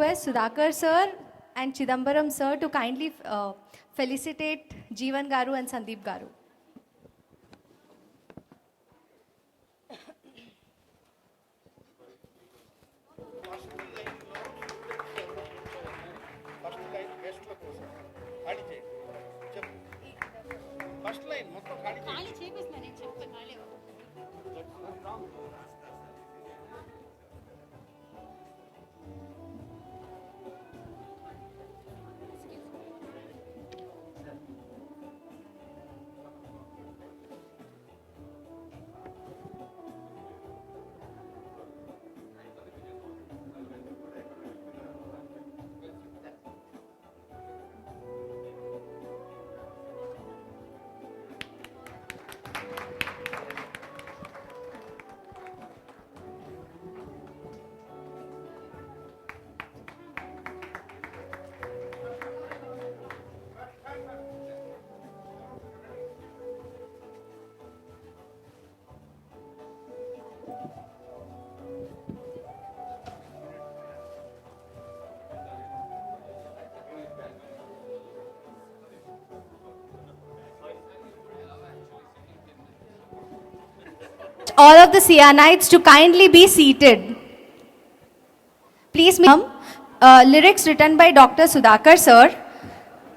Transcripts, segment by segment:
request Sudhakar sir and Chidambaram sir to kindly felicitate Jeevan Garu and Sandeep Garu. All of the Cyanites to kindly be seated. Please, lyrics written by Dr. Sudhakar sir,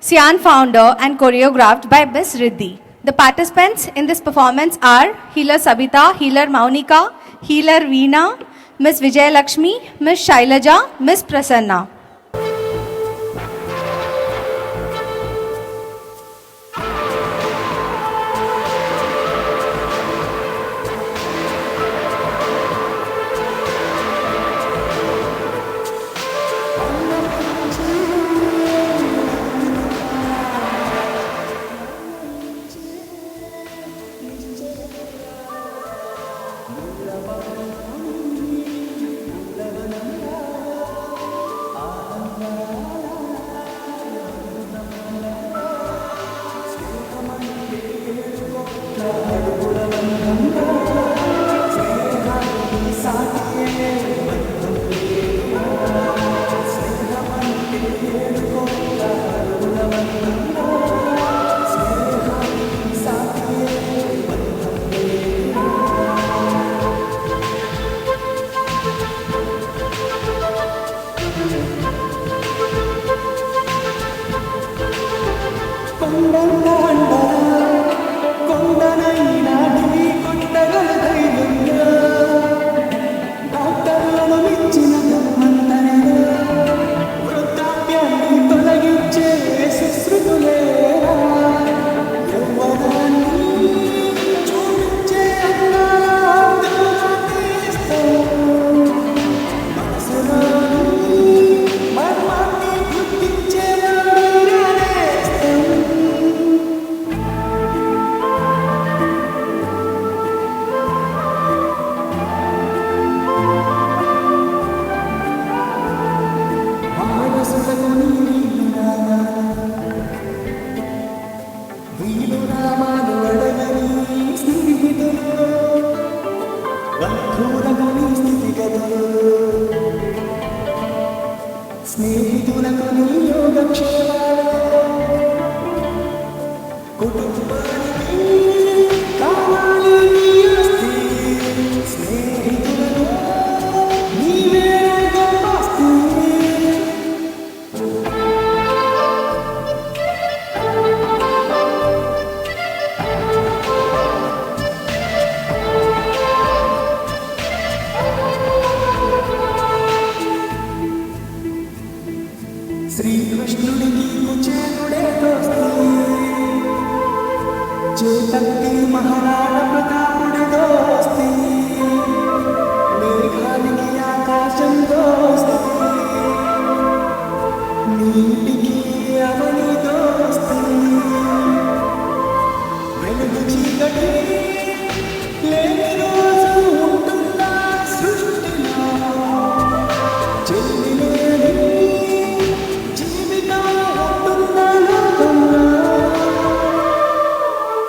Cyan founder and choreographed by Miss Riddhi. The participants in this performance are Healer Sabita, Healer Maunika, Healer Veena, Miss Vijay Lakshmi, Miss Shailaja, Miss Prasanna.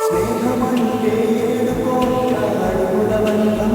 స్నేహమంటే ఏడుకోట అడుగుల బంధం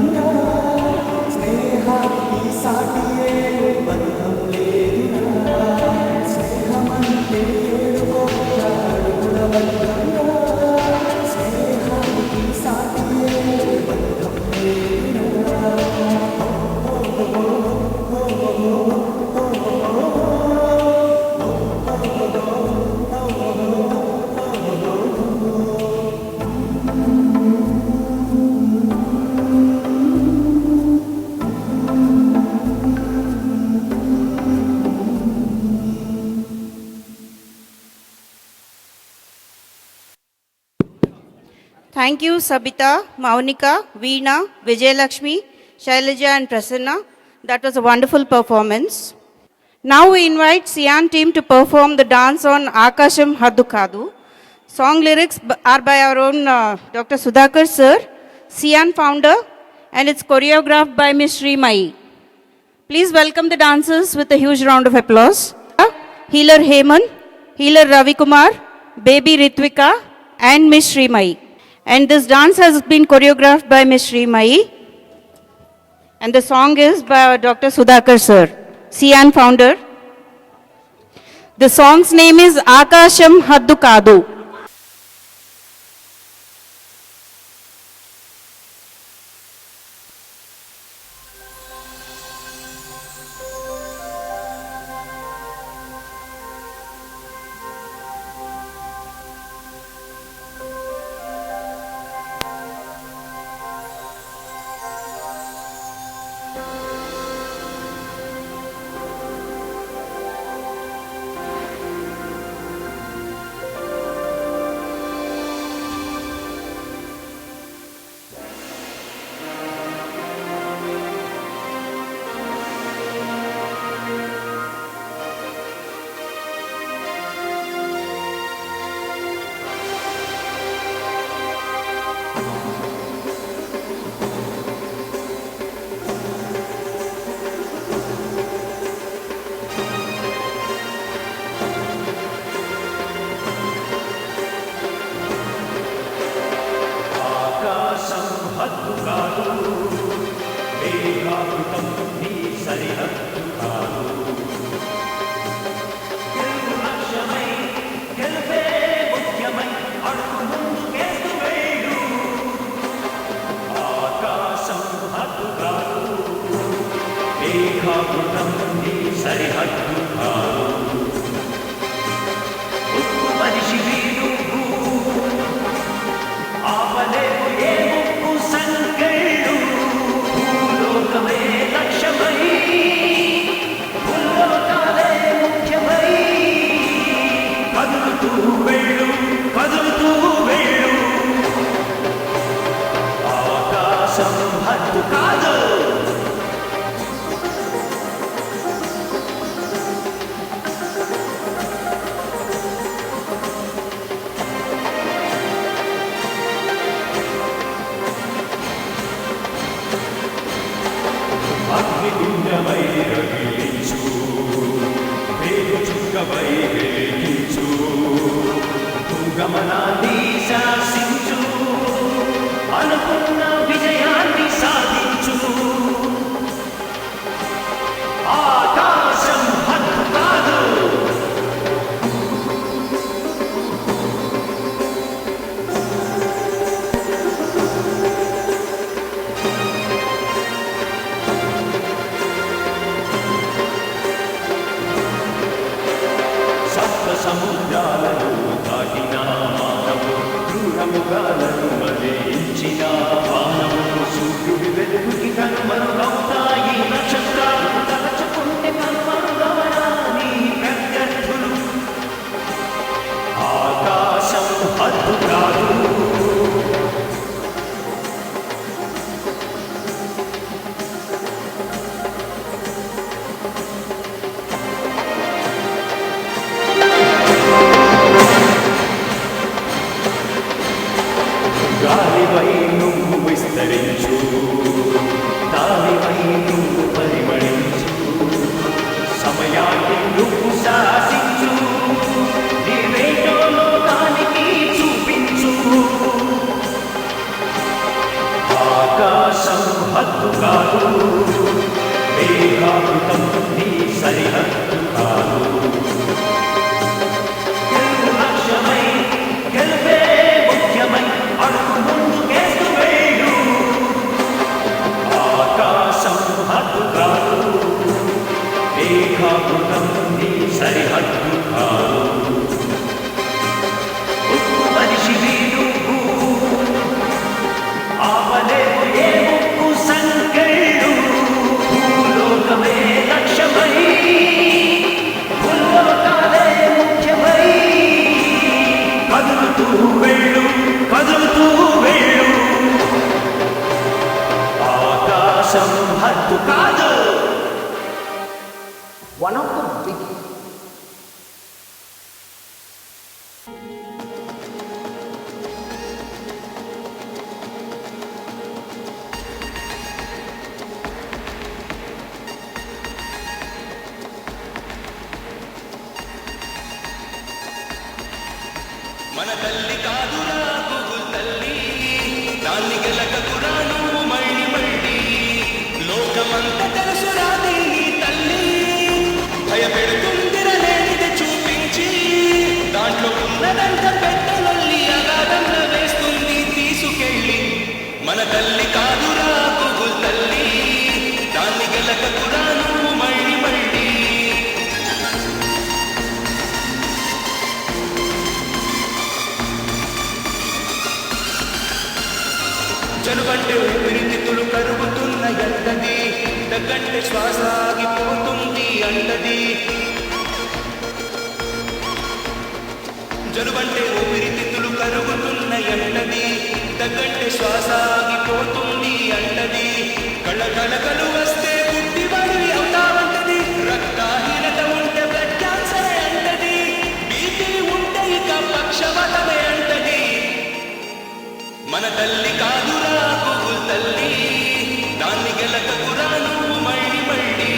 Thank you, Sabita, Maunika, Veena, Vijayalakshmi, Shailaja and Prasanna. That was a wonderful performance. Now we invite Sian team to perform the dance on Akasham Haddu Kadu. Song lyrics are by our own Dr. Sudhakar sir, Sian founder, and it's choreographed by Ms. Sri Mai. Please welcome the dancers with a huge round of applause. Healer Heman, Healer Ravi Kumar, Baby Ritvika, and Ms. Sri Mai. And this dance has been choreographed by Ms. Sri Mai. And the song is by Dr. Sudhakar sir, Sian founder. The song's name is Akasham Haddu Kadu. కదులుతూ వెళ్ళు మన తల్లి కాదురా Google తల్లి, దాన్ని గెలక కురాను మళ్ళీ మళ్ళీ లోకమంత తెలుసురా దీని తల్లి, భయపెడుతుందిరలేనిది చూపించి దాంట్లో ఉన్నదంత పెట్టలొల్లి అగాధంలో వేస్తుంది తీసుకెళ్ళి. మన తల్లి కాదురా గూగుల్ తల్లి, దాన్ని గెలక కురాను మళ్ళీ మళ్ళీ. జలుబంటే ఊపిరితిత్తులు కరుగుతున్న ఎంతది, దగ్గంటే శ్వాస ఆగిపోతుంది అంటది. జలుబంటే ఊపిరితిత్తులు కరుగుతున్న ఎంటది, దగ్గంటే శ్వాస ఆగిపోతుంది అంటది. కళకళకలు వస్తే బుద్ధివాడివి అవుతావంటది, రక్తహీనత ఉంటే బ్లడ్ క్యాన్సర్ అంటది, బీపీ ఉంటే ఇక పక్షవాతమే అంటది. మన తల్లి కాదురా గూగుల్ తల్లి, దాన్ని గెలక కురాను మళ్ళీ మళ్ళీ.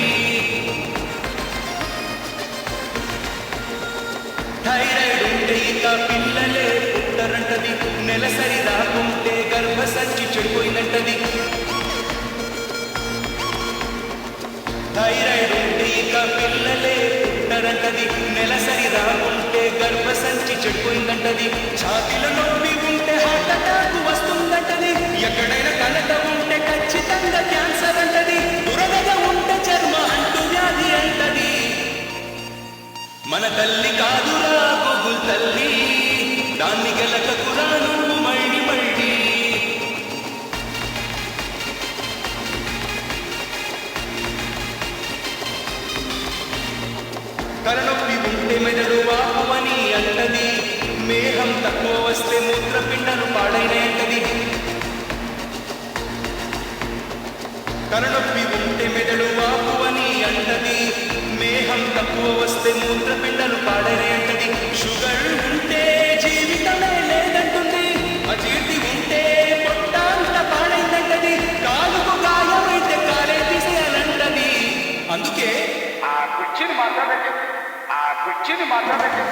థైరాయిడ్ ఉంటే ఇక పిల్లలే పుట్టరంటది, నెలసరి రాకుంటే గర్భసంచి చెడిపోయినట్టది. థైరాయిడ్ ఉంటే ఇక పిల్లలే పుట్టరంటది, నెలసరి రాకుంటే గర్భసంచి చెడిపోయిందంటది. ఛాతీలో నొప్పి ఉంటే హార్ట్ అటాక్ వస్తుందంటది, ఎక్కడైనా కలత ఉంటే ఖచ్చితంగా క్యాన్సర్ అంటది, దురదగా ఉంటే చర్మ అంటు వ్యాధి అంటది. మన తల్లి కాదురా గూగుల్ తల్లి, దాన్ని గెలక కురాను మళ్ళీ మళ్ళీ. తలనొప్పి ఉంటే మెదడు వాపుమని అంటది, మేహం తక్కువ వస్తే మూత్రపిండాలు పాడైనాయంటది. తలనొప్పి ఉంటే మెదడు వాపుమని అంటది, మేహం తక్కువ వస్తే మూత్రపిండాలు పాడైనాయంటది. షుగర్ ఉంటే జీవితమే లేదంటుంది, అజీర్తి ఉంటే పొట్టాంత పాడైందంటది, కాలుకు గాయమైతే కాలే తీసేయాలంటది. అందుకే ఆ కుర్చీని మాట్లాడండి, ఆ కుర్చీని మాట్లాడండి.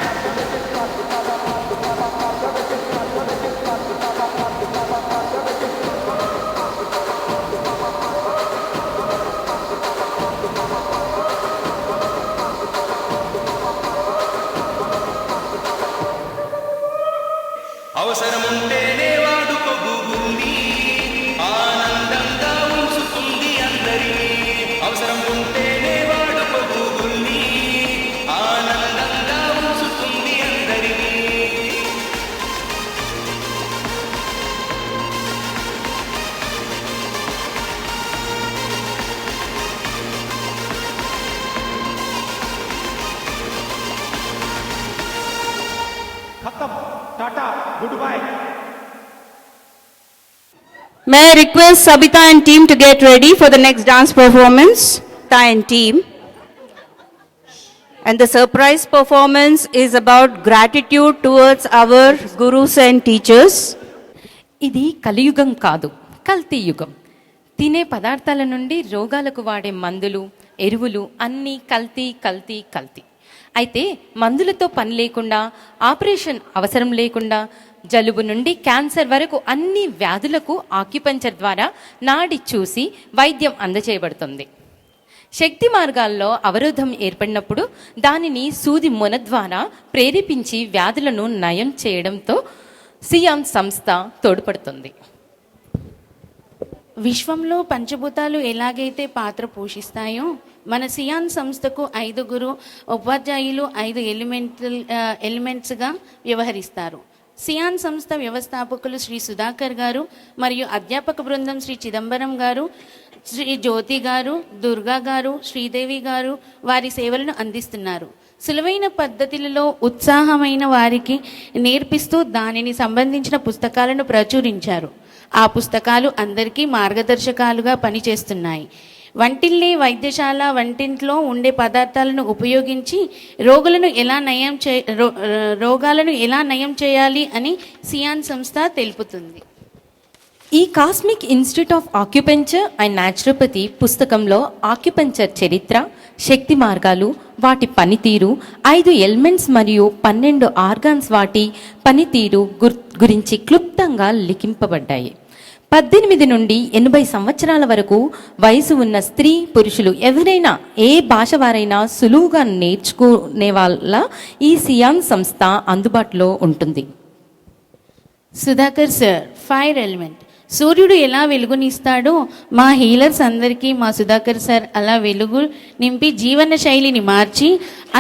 అవసరం ఉంటేనే వాడుకో గూగుల్ని, ఆనందంగా ఉంచుతుంది అందరినీ. అవసరం ఉంటేనే వాడుకో గూగుల్ని, ఆనందంగా ఉంచుతుంది అందరినీ. खत्म, tata, goodbye. May I request Sabita and team to get ready for the next dance performance? Ta and team. And the surprise performance is about gratitude towards our gurus and teachers. ఇది కలియుగం కాదు, కల్తీ యుగం. తినే పదార్థాల నుండి రోగాలకు వాడే మందులు, ఎరువులు అన్నీ కల్తీ కల్తీ కల్తీ. అయితే మందులతో పని లేకుండా, ఆపరేషన్ అవసరం లేకుండా, జలుబు నుండి క్యాన్సర్ వరకు అన్ని వ్యాధులకు ఆక్యుపంచర్ ద్వారా నాడి చూసి వైద్యం అందజేయబడుతుంది. శక్తి మార్గాల్లో అవరోధం ఏర్పడినప్పుడు దానిని సూది మొన ద్వారా ప్రేరేపించి వ్యాధులను నయం చేయడంతో సియాన్ సంస్థ తోడ్పడుతుంది. విశ్వంలో పంచభూతాలు ఎలాగైతే పాత్ర పోషిస్తాయో, మన సియాన్ సంస్థకు 5 ఉపాధ్యాయులు 5 ఎలిమెంట్స్గా వ్యవహరిస్తారు. సియాన్ సంస్థ వ్యవస్థాపకులు శ్రీ సుధాకర్ గారు మరియు అధ్యాపక బృందం శ్రీ చిదంబరం గారు, శ్రీ జ్యోతి గారు, దుర్గా గారు, శ్రీదేవి గారు వారి సేవలను అందిస్తున్నారు. సులువైన పద్ధతులలో ఉత్సాహమైన వారికి నేర్పిస్తూ దానిని సంబంధించిన పుస్తకాలను ప్రచురించారు. ఆ పుస్తకాలు అందరికీ మార్గదర్శకాలుగా పనిచేస్తున్నాయి. వంటిల్లే వైద్యశాల వంటింట్లో ఉండే పదార్థాలను ఉపయోగించి రోగాలను ఎలా నయం చేయాలి అని సియాన్ సంస్థ తెలుపుతుంది. ఈ cosmic institute of acupuncture and naturopathy పుస్తకంలో ఆక్యుపెంచర్ చరిత్ర, శక్తి మార్గాలు, వాటి పనితీరు, 5 ఎలిమెంట్స్ మరియు 12 ఆర్గాన్స్ వాటి పనితీరు గురించి క్లుప్తంగా లిఖింపబడ్డాయి. 18 నుండి 80 సంవత్సరాల వరకు వయసు ఉన్న స్త్రీ పురుషులు ఎవరైనా ఏ భాష వారైనా సులువుగా నేర్చుకునే వాళ్ళ ఈ సియాన్ సంస్థ అందుబాటులో ఉంటుంది. Sudhakar sir, fire element. సూర్యుడు ఎలా వెలుగునిస్తాడో మా హీలర్స్ అందరికీ మా సుధాకర్ సార్ అలా వెలుగు నింపి జీవన శైలిని మార్చి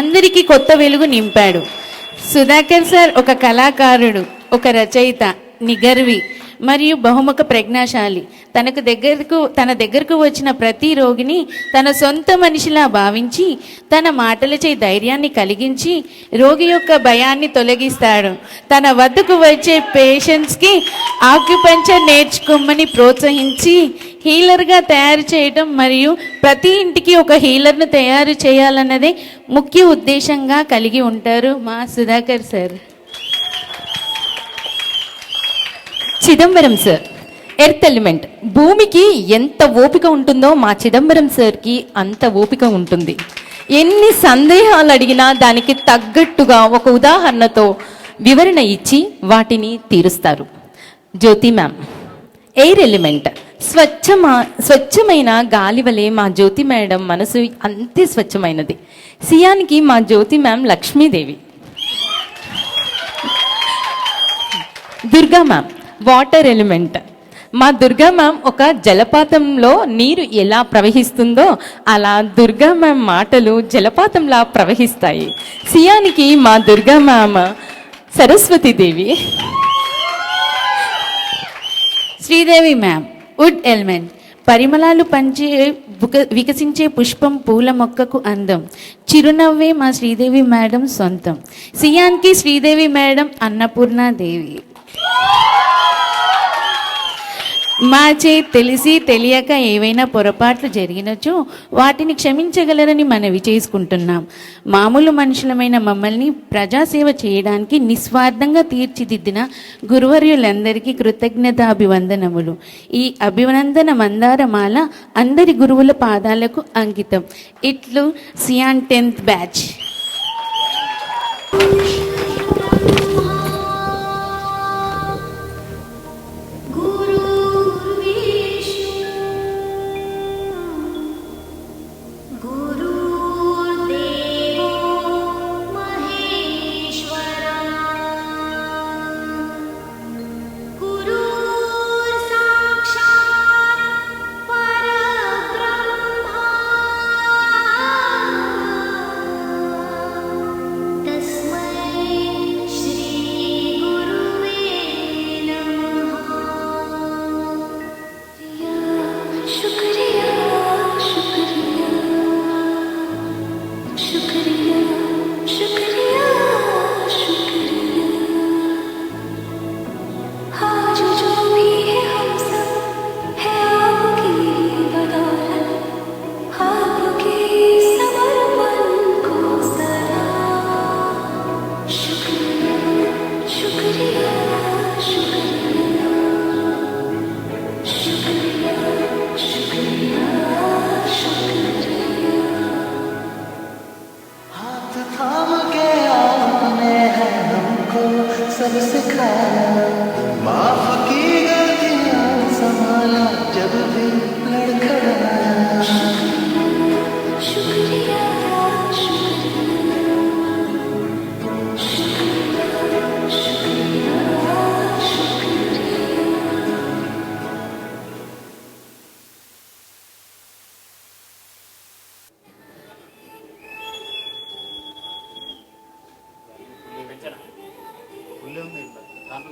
అందరికీ కొత్త వెలుగు నింపాడు. సుధాకర్ సార్ ఒక కళాకారుడు, ఒక రచయిత, నిగర్వి మరియు బహుముఖ ప్రజ్ఞాశాలి. తన దగ్గరకు వచ్చిన ప్రతి రోగిని తన సొంత మనిషిలా భావించి తన మాటలచే ధైర్యాన్ని కలిగించి రోగి యొక్క భయాన్ని తొలగిస్తాడు. తన వద్దకు వచ్చే పేషెంట్స్కి ఆక్యుపంచర్ నేర్చుకోమని ప్రోత్సహించి హీలర్గా తయారు చేయడం మరియు ప్రతి ఇంటికి ఒక హీలర్ను తయారు చేయాలన్నదే ముఖ్య ఉద్దేశంగా కలిగి ఉంటారు మా Sudhakar sir. Chidambaram sir, earth element. భూమికి ఎంత ఓపిక ఉంటుందో మా చిదంబరం సార్కి అంత ఓపిక ఉంటుంది. ఎన్ని సందేహాలు అడిగినా దానికి తగ్గట్టుగా ఒక ఉదాహరణతో వివరణ ఇచ్చి వాటిని తీరుస్తారు. జ్యోతి మ్యామ్, ఎయిర్ ఎలిమెంట్. స్వచ్ఛమైన గాలి వలె మా జ్యోతి మేడం మనసు అంతే స్వచ్ఛమైనది. సియానికి మా Jyothi ma'am Lakshmidevi. Durga ma'am, water element. మా దుర్గా మ్యామ్ ఒక జలపాతంలో నీరు ఎలా ప్రవహిస్తుందో అలా దుర్గా మ్యామ్ మాటలు జలపాతంలా ప్రవహిస్తాయి. సియానికి మా Durga ma'am Saraswatidevi. Sridevi ma'am, wood element. పరిమళాలు పంచే వికసించే పుష్పం, పూల మొక్కకు అందం. చిరునవ్వే మా శ్రీదేవి మేడం సొంతం. సియాన్కి శ్రీదేవి మేడం అన్నపూర్ణాదేవి. మాచే తెలిసి తెలియక ఏవైనా పొరపాట్లు జరిగినచో వాటిని క్షమించగలరని మనవి చేసుకుంటున్నాం. మామూలు మనుషులమైన మమ్మల్ని ప్రజాసేవ చేయడానికి నిస్వార్థంగా తీర్చిదిద్దిన గురువర్యులందరికీ కృతజ్ఞతాభివందనములు. ఈ అభినందన మందారమాల అందరి గురువుల పాదాలకు అంకితం. ఇట్లు సియాన్ 10th బ్యాచ్. सब सिखाया, माफ की गलतियां संभाला जब भी लड़खड़ाया। शुक्रिया ఉంది దాంట్లో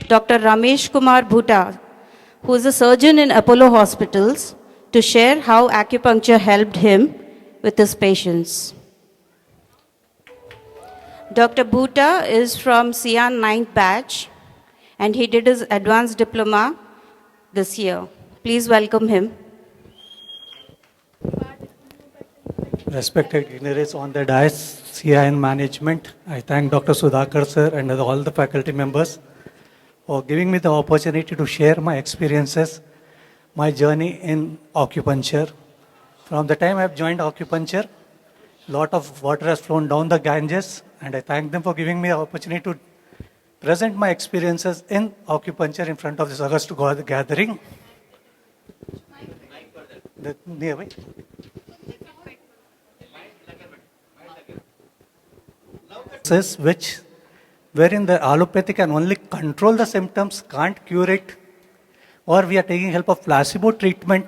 Dr. Ramesh Kumar Bhuta, who is a surgeon in Apollo Hospitals, to share how acupuncture helped him with his patients. Dr. Bhuta is from Sian 9th batch and he did his advanced diploma this year. Please welcome him. Respected dignitaries on the dais, CIN management, I thank Dr. Sudhakar sir and all the faculty members for giving me the opportunity to share my experiences, my journey in acupuncture. From the time I have joined acupuncture, lot of water has flown down the Ganges, and I thank them for giving me the opportunity to present my experiences in acupuncture in front of this August gathering. Nearby. Which wherein the allopathy can only control the symptoms, can't cure it, or we are taking help of placebo treatment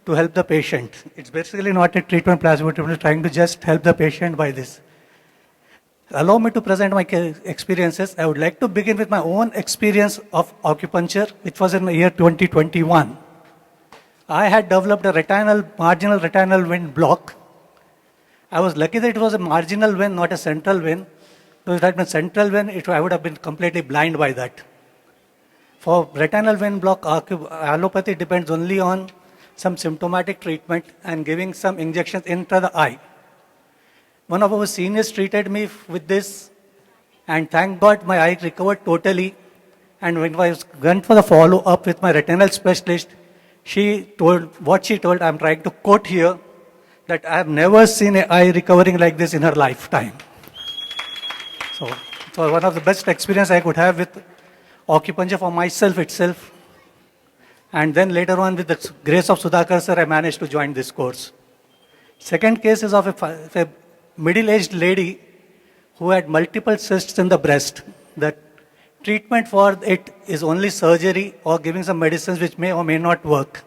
to help the patient. It's basically not a treatment, placebo treatment, trying to just help the patient by this. Allow me to present my experiences. I would like to begin with my own experience of acupuncture, which was in the year 2021. I had developed a marginal retinal vein block. I was lucky that it was a marginal vein, not a central vein. If that meant central vein, I would have been completely blind by that. For retinal vein block, allopathy depends only on some symptomatic treatment and giving some injections into the eye. One of our seniors treated me with this, and thank God my eye recovered totally. And when I went for the follow-up with my retinal specialist, she told, I'm trying to quote here, that I have never seen an eye recovering like this in her lifetime. So it was one of the best experiences I could have with acupuncture for myself itself. And then later on, with the grace of Sudhakar sir, I managed to join this course. Second case is of a middle-aged lady who had multiple cysts in the breast. The treatment for it is only surgery or giving some medicines which may or may not work.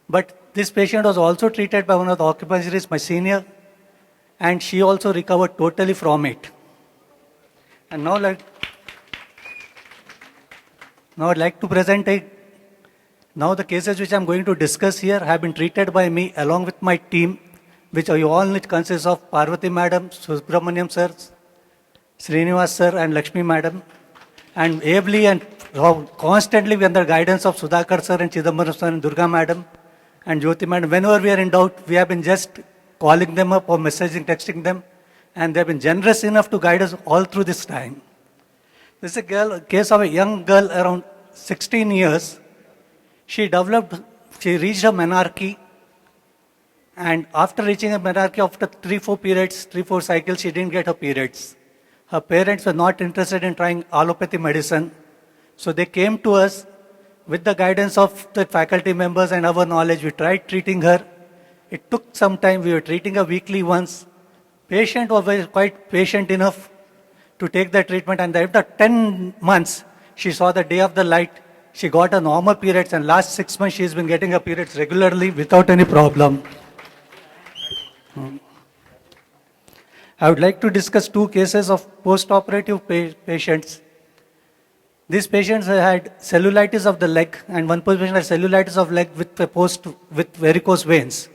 But this patient was also treated by one of the acupuncturists, my senior, and she also recovered totally from it. And now I'd like to present now the cases which I'm going to discuss here have been treated by me along with my team, which you all need consists of Parvati Madam, Subramaniam sir, Srinivas sir and Lakshmi Madam, and ably and constantly under guidance of Sudhakar sir and Chidambaram sir and Durga Madam and Jyoti Madam. Whenever we are in doubt, we have been just calling them up or messaging, texting them, and they have been generous enough to guide us all through this time. This is a case of a young girl around 16 years. She reached a menarche, and after reaching a menarche, after 3-4 cycles, she didn't get her periods. Her parents were not interested in trying allopathy medicine, so they came to us with the guidance of the faculty members and our knowledge. We tried treating her. It took some time. We were treating her weekly once. Patient was quite patient enough to take the treatment, and after 10 months, she saw the day of the light. She got her normal periods, and last 6 months, she's been getting her periods regularly without any problem. I would like to discuss 2 cases of post-operative patients. These patients had cellulitis of the leg, and one patient had cellulitis of leg with varicose veins.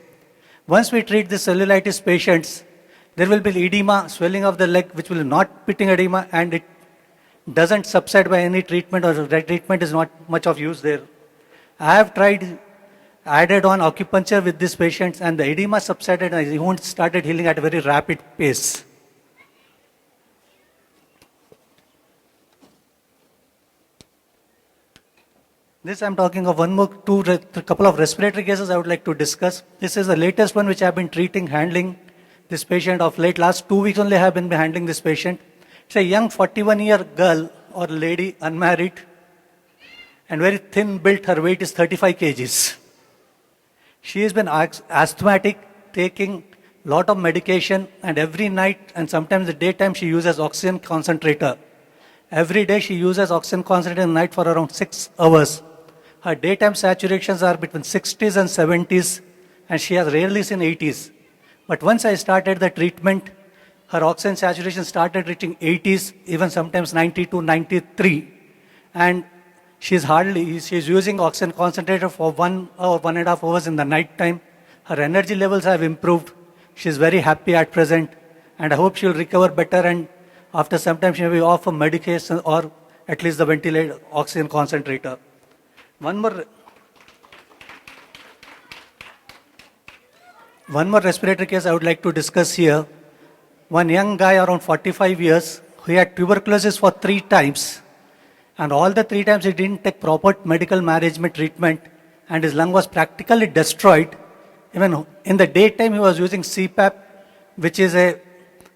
Once we treat the cellulitis patients, there will be edema, swelling of the leg, which will not pitting edema, and it doesn't subside by any treatment, or that treatment is not much of use there. I have added on acupuncture with these patients, and the edema subsided and the wound started healing at a very rapid pace. This I'm talking of couple of respiratory cases I would like to discuss. This is the latest one which I have been handling this patient of late. Last 2 weeks only I have been handling this patient. It's a young 41-year girl or lady, unmarried, and very thin built. Her weight is 35 kgs. She has been asthmatic, taking lot of medication, and every night and sometimes the daytime she uses oxygen concentrator. Every day she uses oxygen concentrator in the night for around 6 hours. Her daytime saturations are between 60s and 70s, and she has rarely seen 80s. But once I started the treatment, her oxygen saturation started reaching 80s, even sometimes 92, 93. And she's using oxygen concentrator for 1 hour, 1.5 hours in the night time. Her energy levels have improved. She's very happy at present, and I hope she'll recover better, and after some time she may be off of medication or at least the ventilator oxygen concentrator. One more respiratory case I would like to discuss here. One young guy around 45 years, who had tuberculosis for 3 times. And all the 3 times he didn't take proper medical management treatment, and his lung was practically destroyed. Even in the daytime, he was using CPAP, which is a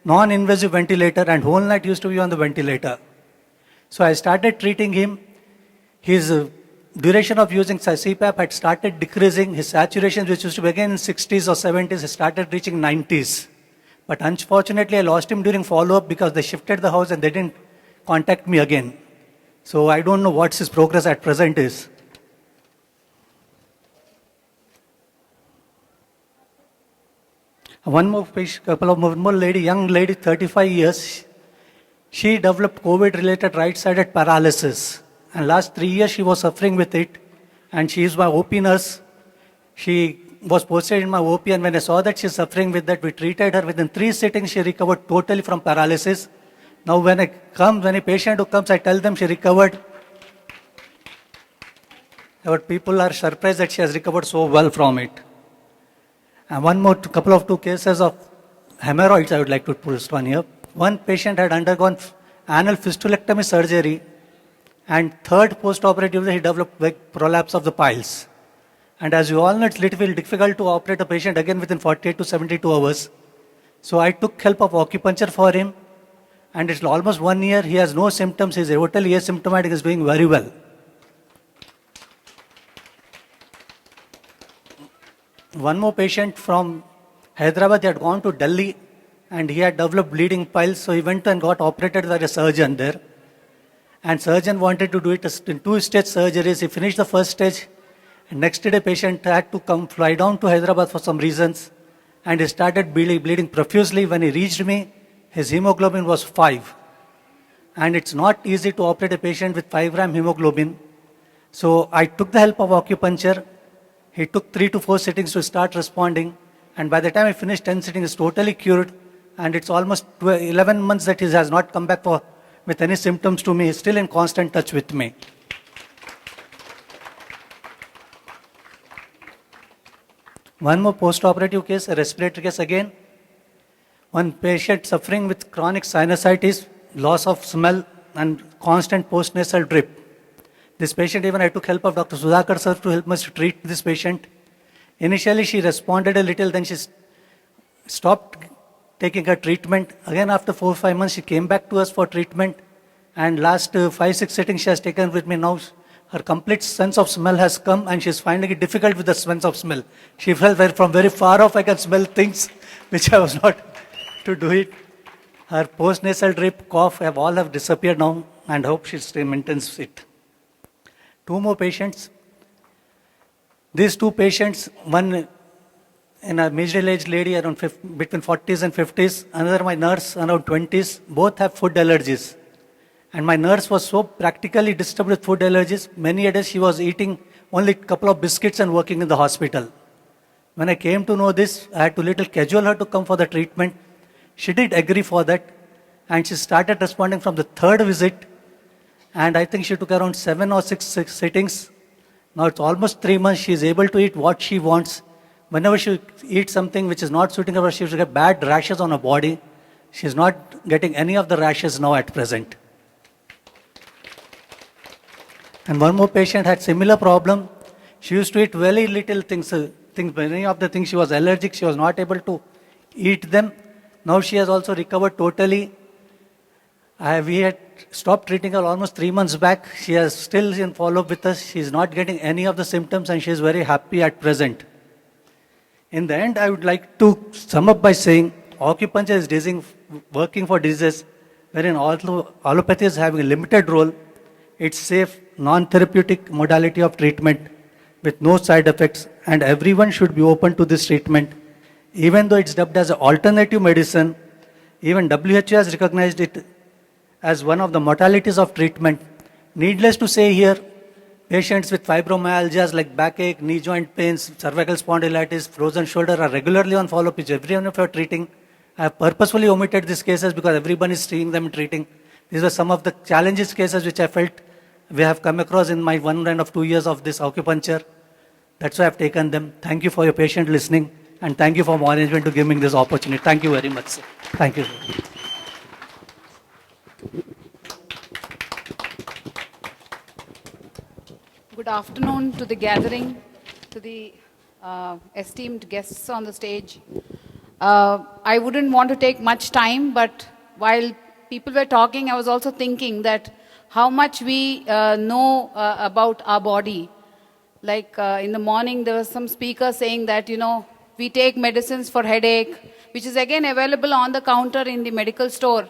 non-invasive ventilator, and whole night used to be on the ventilator. So I started treating him. His duration of using CPAP had started decreasing. His saturation, which used to begin in 60s or 70s, has started reaching 90s. But unfortunately, I lost him during follow-up because they shifted the house and they didn't contact me again. So I don't know what his progress at present is. One more lady, young lady, 35 years. She developed COVID-related right-sided paralysis. And last 3 years she was suffering with it. And she is my OP nurse. She was posted in my OP, and when I saw that she's suffering with that, we treated her. Within 3 sittings, she recovered totally from paralysis. Now when a patient who comes, I tell them she recovered. Our people are surprised that she has recovered so well from it. And one more, couple of 2 cases of hemorrhoids I would like to post one here. One patient had undergone anal fistulectomy surgery, and 3rd post-operatively he developed prolapse of the piles. And as you all know, it's little difficult to operate a patient again within 48 to 72 hours. So I took help of acupuncture for him, and it's almost 1 year. He has no symptoms. He's totally asymptomatic. He's doing very well. One more patient from Hyderabad, he had gone to Delhi, and he had developed bleeding piles. So he went and got operated by a surgeon there. And surgeon wanted to do it in 2-stage surgeries. He finished the first stage. And next day, patient had to fly down to Hyderabad for some reasons, and he started bleeding profusely. When he reached me, his hemoglobin was 5. And it's not easy to operate a patient with 5 gram hemoglobin. So I took the help of acupuncture. He took 3 to 4 sittings to start responding. And by the time I finished 10 sittings, he's totally cured. And it's almost 11 months that he has not come back with any symptoms to me. He's still in constant touch with me. One more post-operative case, a respiratory case again. One patient suffering with chronic sinusitis, loss of smell, and constant post-nasal drip. This patient, even I took help of Dr. Sudhakar sir to help us to treat this patient. Initially, she responded a little, then she stopped taking her treatment. Again, after 4 or 5 months, she came back to us for treatment. And last 5-6 sittings she has taken with me now. Her complete sense of smell has come, and she's finding it difficult with the sense of smell. She felt from very far off I can smell things which I was not to do it. Her post-nasal drip, cough all have disappeared now, and hope she still maintains it. 2 more patients. These 2 patients, one in a middle-aged lady around between 40s and 50s, another my nurse around 20s, both have food allergies. And my nurse was so practically disturbed with food allergies. Many days she was eating only a couple of biscuits and working in the hospital. When I came to know this, I had to little cajole her to come for the treatment. She did agree for that. And she started responding from the 3rd visit. And I think she took around 7 or 6 sittings. Now it's almost 3 months. She is able to eat what she wants. Whenever she eats something which is not suiting her, she will get bad rashes on her body. She is not getting any of the rashes now at present. And one more patient had similar problem. She used to eat very little things. Many of the things she was allergic, she was not able to eat them. Now she has also recovered totally. We had stopped treating her almost 3 months back. She is still in follow-up with us. She is not getting any of the symptoms, and she is very happy at present. In the end, I would like to sum up by saying acupuncture is working for diseases wherein allopathy is having a limited role. It's safe, non-therapeutic modality of treatment with no side effects, and everyone should be open to this treatment. Even though it's dubbed as an alternative medicine, even WHO has recognized it as one of the modalities of treatment. Needless to say here, Patients with fibromyalgias like backache, knee joint pains, cervical spondylitis, frozen shoulder are regularly on follow-up, which everyone of you are treating. I have purposefully omitted these cases because everyone is seeing them and treating. These were some of the challenges cases which I felt we have come across in my 1.5 years of this acupuncture. That's why I've taken them. Thank you for your patient listening, and thank you for management to give me this opportunity. Thank you very much, sir. Thank you. Good afternoon to the gathering, to the esteemed guests on the stage. I wouldn't want to take much time, but while people were talking, I was also thinking that how much we know about our body. Like in the morning, there was some speaker saying that, we take medicines for headache, which is again available on the counter in the medical store.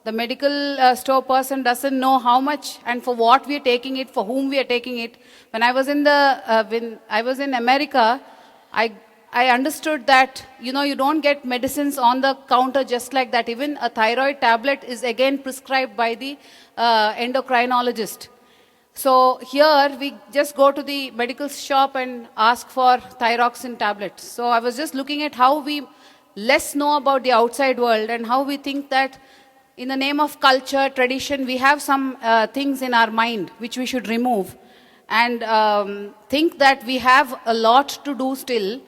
The medical store person doesn't know how much and for what we are taking it, for whom we are taking it. When I was in America, I understood that you don't get medicines on the counter just like that. Even a thyroid tablet is again prescribed by the endocrinologist. So here we just go to the medical shop and ask for thyroxine tablets. So I was just looking at how we less know about the outside world and how we think that in the name of culture, tradition, we have some things in our mind which we should remove and think that we have a lot to do still.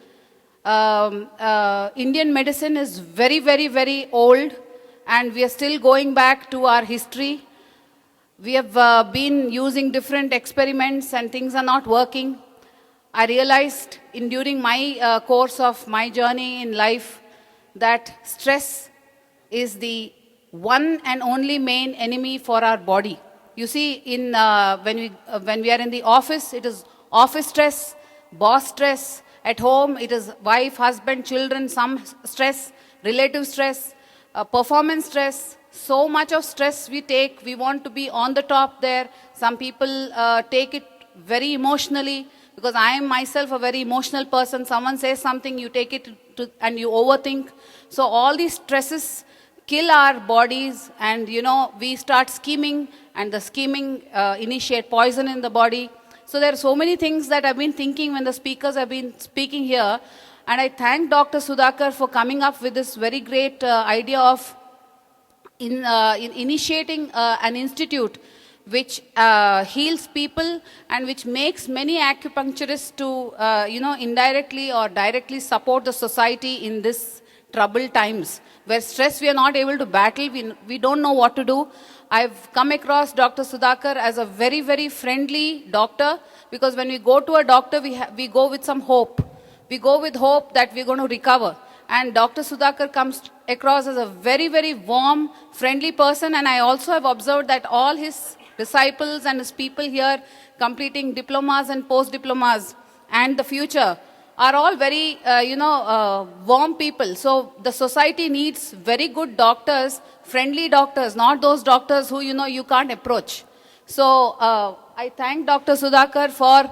Indian medicine is very, very, very old and we are still going back to our history. We have been using different experiments and things are not working. I realized during my course of my journey in life that stress is the one and only main enemy for our body. You see, when we are in the office, it is office stress, boss stress. At home, it is wife, husband, children, some stress, relative stress, performance stress. So much of stress we take, we want to be on the top there. Some people take it very emotionally because I am myself a very emotional person. Someone says something, you take it and you overthink. So all these stresses kill our bodies and we start scheming and the scheming initiate poison in the body. So there are so many things that I've been thinking when the speakers have been speaking here, and I thank Dr. Sudhakar for coming up with this very great idea of in initiating an institute which heals people and which makes many acupuncturists to indirectly or directly support the society in this troubled times where stress we are not able to battle, we don't know what to do. I've come across Dr. Sudhakar as a very, very friendly doctor because when we go to a doctor, we go with some hope. We go with hope that we're going to recover. And Dr. Sudhakar comes across as a very, very warm, friendly person. And I also have observed that all his disciples and his people here completing diplomas and post-diplomas and the future are all very, warm people. So the society needs very good doctors, friendly doctors, not those doctors who, you can't approach. So I thank Dr. Sudhakar for,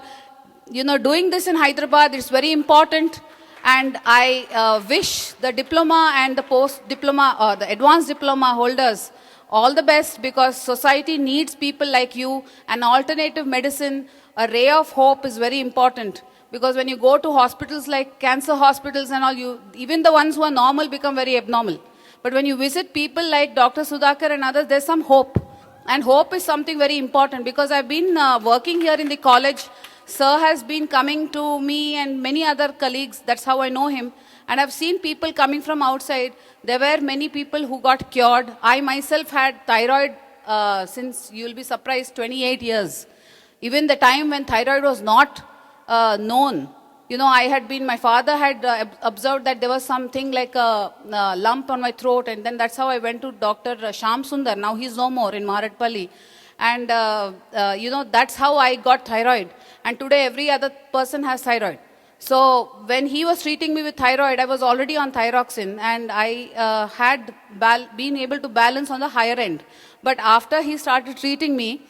doing this in Hyderabad. It's very important. And I wish the diploma and the post-diploma or the advanced diploma holders all the best because society needs people like you. And alternative medicine, a ray of hope is very important. Because when you go to hospitals like cancer hospitals and all, even the ones who are normal become very abnormal. But when you visit people like Dr. Sudhakar and others, there's some hope. And hope is something very important because I've been working here in the college. Sir has been coming to me and many other colleagues. That's how I know him. And I've seen people coming from outside. There were many people who got cured. I myself had thyroid since, you'll be surprised, 28 years. Even the time when thyroid was not known. My father had observed that there was something like a lump on my throat, and then that's how I went to Dr. Sham Sundar. Now he's no more in Maratpalli. And, that's how I got thyroid. And today every other person has thyroid. So when he was treating me with thyroid, I was already on thyroxine, and I had been able to balance on the higher end. But after he started treating me,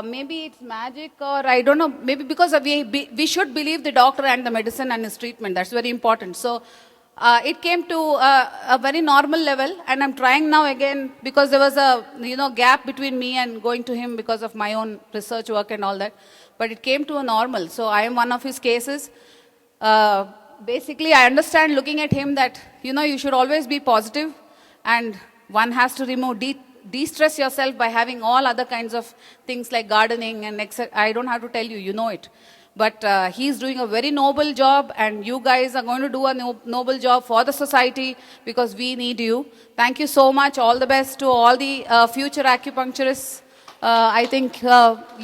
maybe it's magic or I don't know, maybe because we should believe the doctor and the medicine and his treatment. That's very important. So it came to a very normal level, and I'm trying now again because there was a gap between me and going to him because of my own research work and all that. But it came to a normal. So I am one of his cases. Basically, I understand looking at him that you should always be positive, and one has to remove de-stress yourself by having all other kinds of things like gardening and I don't have to tell you, you know it. But he's doing a very noble job, and you guys are going to do a noble job for the society because we need you. Thank you so much. All the best to all the future acupuncturists. I think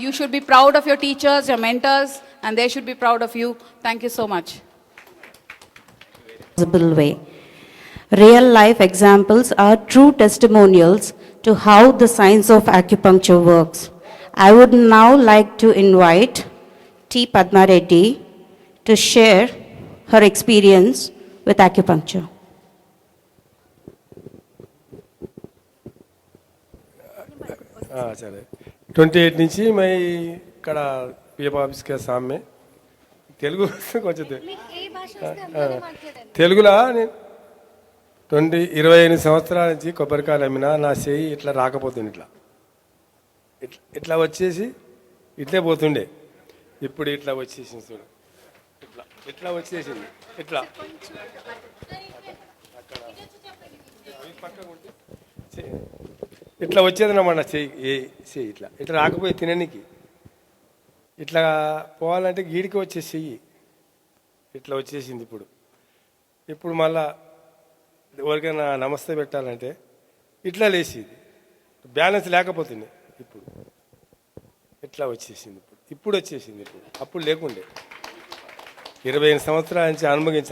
you should be proud of your teachers, your mentors, and they should be proud of you. Thank you so much. Way. Real life examples are true testimonials to how the science of acupuncture works. I would now like to invite T. Padma Reddy to share her experience with acupuncture. సరే 28 నుంచి my ఇక్కడ PM ఆఫీస్కి సామ్మే తెలుగు కొంచెం తెలుగులో నేను 25 సంవత్సరాల నుంచి కొబ్బరికాయలు అమ్మినా నా చెయ్యి ఇట్లా రాకపోతుంది, ఇట్లా వచ్చేసి ఇట్లే పోతుండే. ఇప్పుడు ఇట్లా వచ్చేసింది చూడు, ఇట్లా వచ్చేసింది, ఇట్లా ఇట్లా వచ్చేదన్నమాట చెయ్యి ఇట్లా రాకపోయి తినడానికి, ఇట్లా పోవాలంటే గీడికి వచ్చేసి చెయ్యి ఇట్లా వచ్చేసింది. ఇప్పుడు మళ్ళా ఎవరికైనా నమస్తే పెట్టాలంటే ఇట్లా లేచేది, బ్యాలెన్స్ లేకపోతుంది. ఇప్పుడు ఇట్లా వచ్చేసింది, ఇప్పుడు వచ్చేసింది. అప్పుడు లేకుండే 25 సంవత్సరాల నుంచి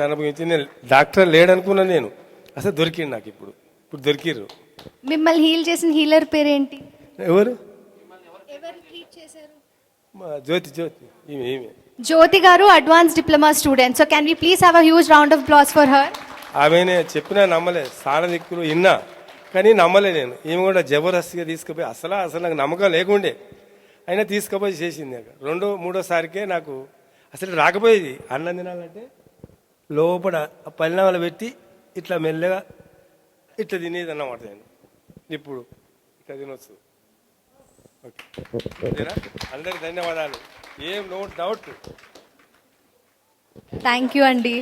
అనుభవించి నేను డాక్టర్ లేడనుకున్నా, నేను అసలు దొరికింది నాకు. ఇప్పుడు దొరికిర్రు. మిమ్మల్ని హీల్ చేసిన హీలర్ పేరేంటి? ఎవరు? జ్యోతి ఈమె Jyothi garu advance diploma student. So can we please have a huge round of applause for her. ఆమెనే చెప్పినా నమ్మలే, సార దిక్కులు విన్నా కానీ నమ్మలే నేను. ఈమె కూడా జబర్దస్తిగా తీసుకుపోయి అసలు నాకు నమ్మకం లేకుండే, అయినా తీసుకుపోయి చేసింది. మూడోసారికే నాకు అసలు రాకపోయేది. అన్నం తినాలంటే లోపల పల్లెనామలు పెట్టి ఇట్లా మెల్లగా ఇట్లా తినేది అన్నమాట నేను. ఇప్పుడు ఇట్లా తినొచ్చు. ఓకే, అందరికి ధన్యవాదాలు. ఏం నో డౌట్. థ్యాంక్ యూ అండి.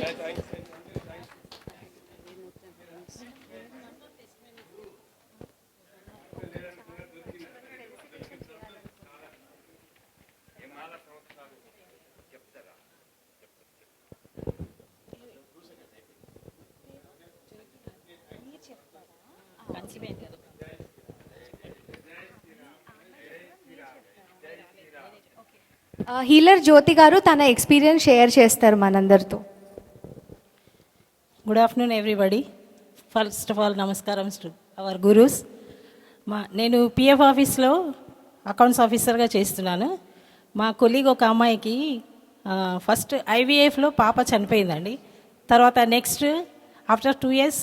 హీలర్ జ్యోతి గారు తన ఎక్స్పీరియన్స్ షేర్ చేస్తారు మనందరితో. Good afternoon everybody. First of all నమస్కారం టు అవర్ గురూస్. నేను పిఎఫ్ ఆఫీస్లో అకౌంట్స్ ఆఫీసర్గా చేస్తున్నాను. మా కొలీగ్ ఒక అమ్మాయికి ఫస్ట్ ఐవీఎఫ్లో పాప చనిపోయిందండి. తర్వాత next after 2 years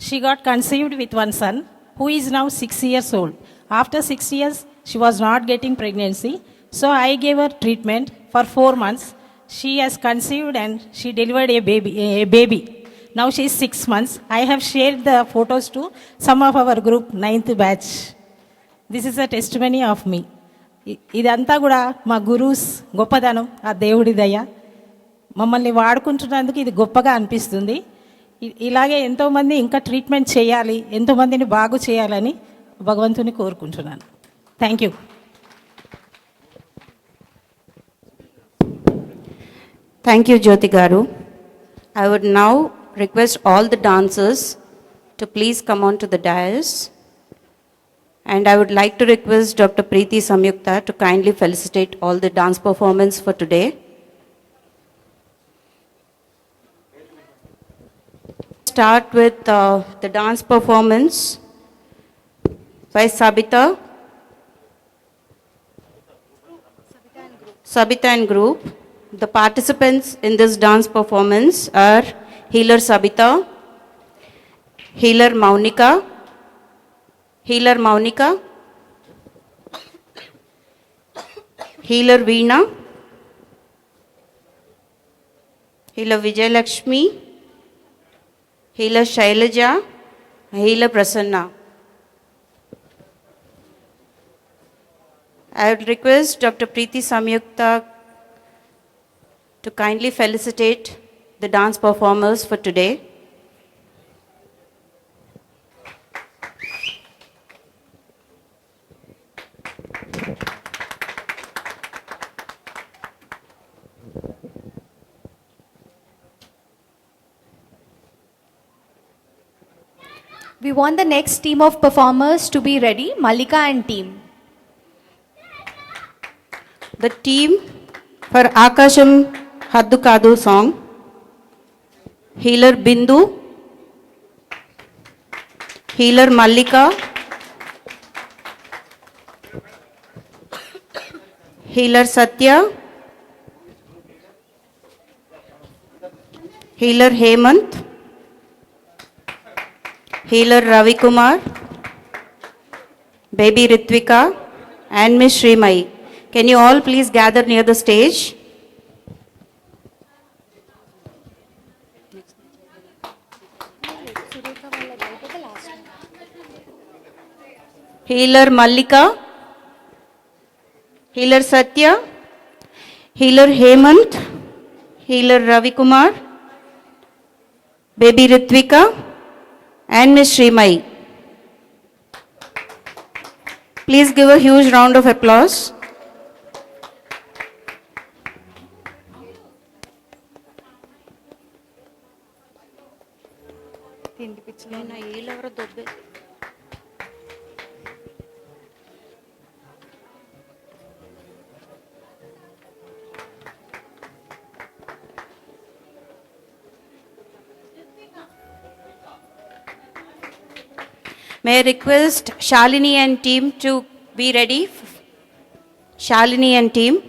she got conceived with one son who is now 6 years old. After 6 years she was not getting pregnancy, so I gave her treatment for 4 months. She has conceived and she delivered a baby. Now she is 6 months. I have shared the photos to some of our group 9th batch. This is a testimony of me. ఇదంతా కూడా మా gurus గొప్పదనం, ఆ దేవుడి దయ. మమ్మల్ని వాడుకుంటున్నందుకు ఇది గొప్పగా అనిపిస్తుంది. ఇలాగే ఎంతోమంది ఇంకా ట్రీట్మెంట్ చేయాలి, ఎంతోమందిని బాగు చేయాలని భగవంతుని కోరుకుంటున్నాను. Thank you. Thank you, Jyoti Garu. I would now request all the dancers to please come on to the dais. And I would like to request Dr. Preeti Samyukta to kindly felicitate all the dance performance for today. Start with the dance performance by Sabita and group. The participants in this dance performance are healer Sabita, healer Maunika, healer Veena, healer Vijay Lakshmi, Healer Shailaja, Healer Prasanna. I would request Dr. Preeti Samyukta to kindly felicitate the dance performers for today. We want the next team of performers to be ready, Malika and team. The team for Akasham Haddu Kadu song, Healer Bindu, Healer Mallika, Healer Satya, Healer Hemant, Healer Ravi Kumar, Baby Ritvika, and Miss Srimai. Can you all please gather near the stage? Healer Mallika, Healer Satya, Healer Hemant, Healer Ravi Kumar, Baby Ritvika, and Miss Srimai. Please give a huge round of applause. May I request Shalini and team to be ready? Shalini and team.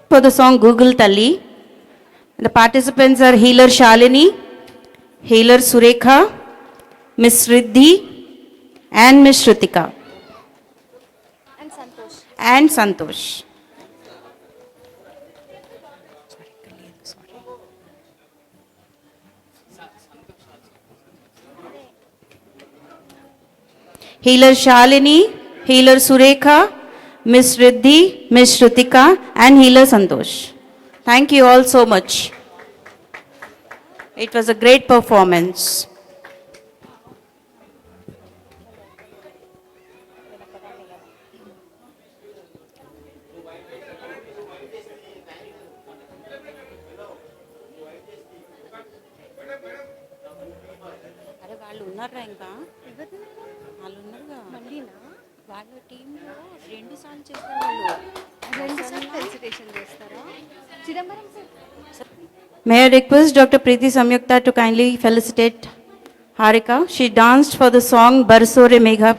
For the song Google Talli, the participants are Healer Shalini, Healer Surekha, Miss Riddhi, and Miss Shrutika. And Santosh. Healer Shalini, Healer Surekha, Miss Riddhi, Miss Shrutika, and Healer Santosh. Thank you all so much. It was a great performance. అరే వాళ్ళు ఉన్నారా ఇంకా వాళ్ళు ఉన్నారుగా వాళ్ళ టీంలో 2 సార్లు చేసిన వాళ్ళు. May I request Dr. Preeti Samyukta to kindly felicitate Harika. She danced for the song Barsore Megha.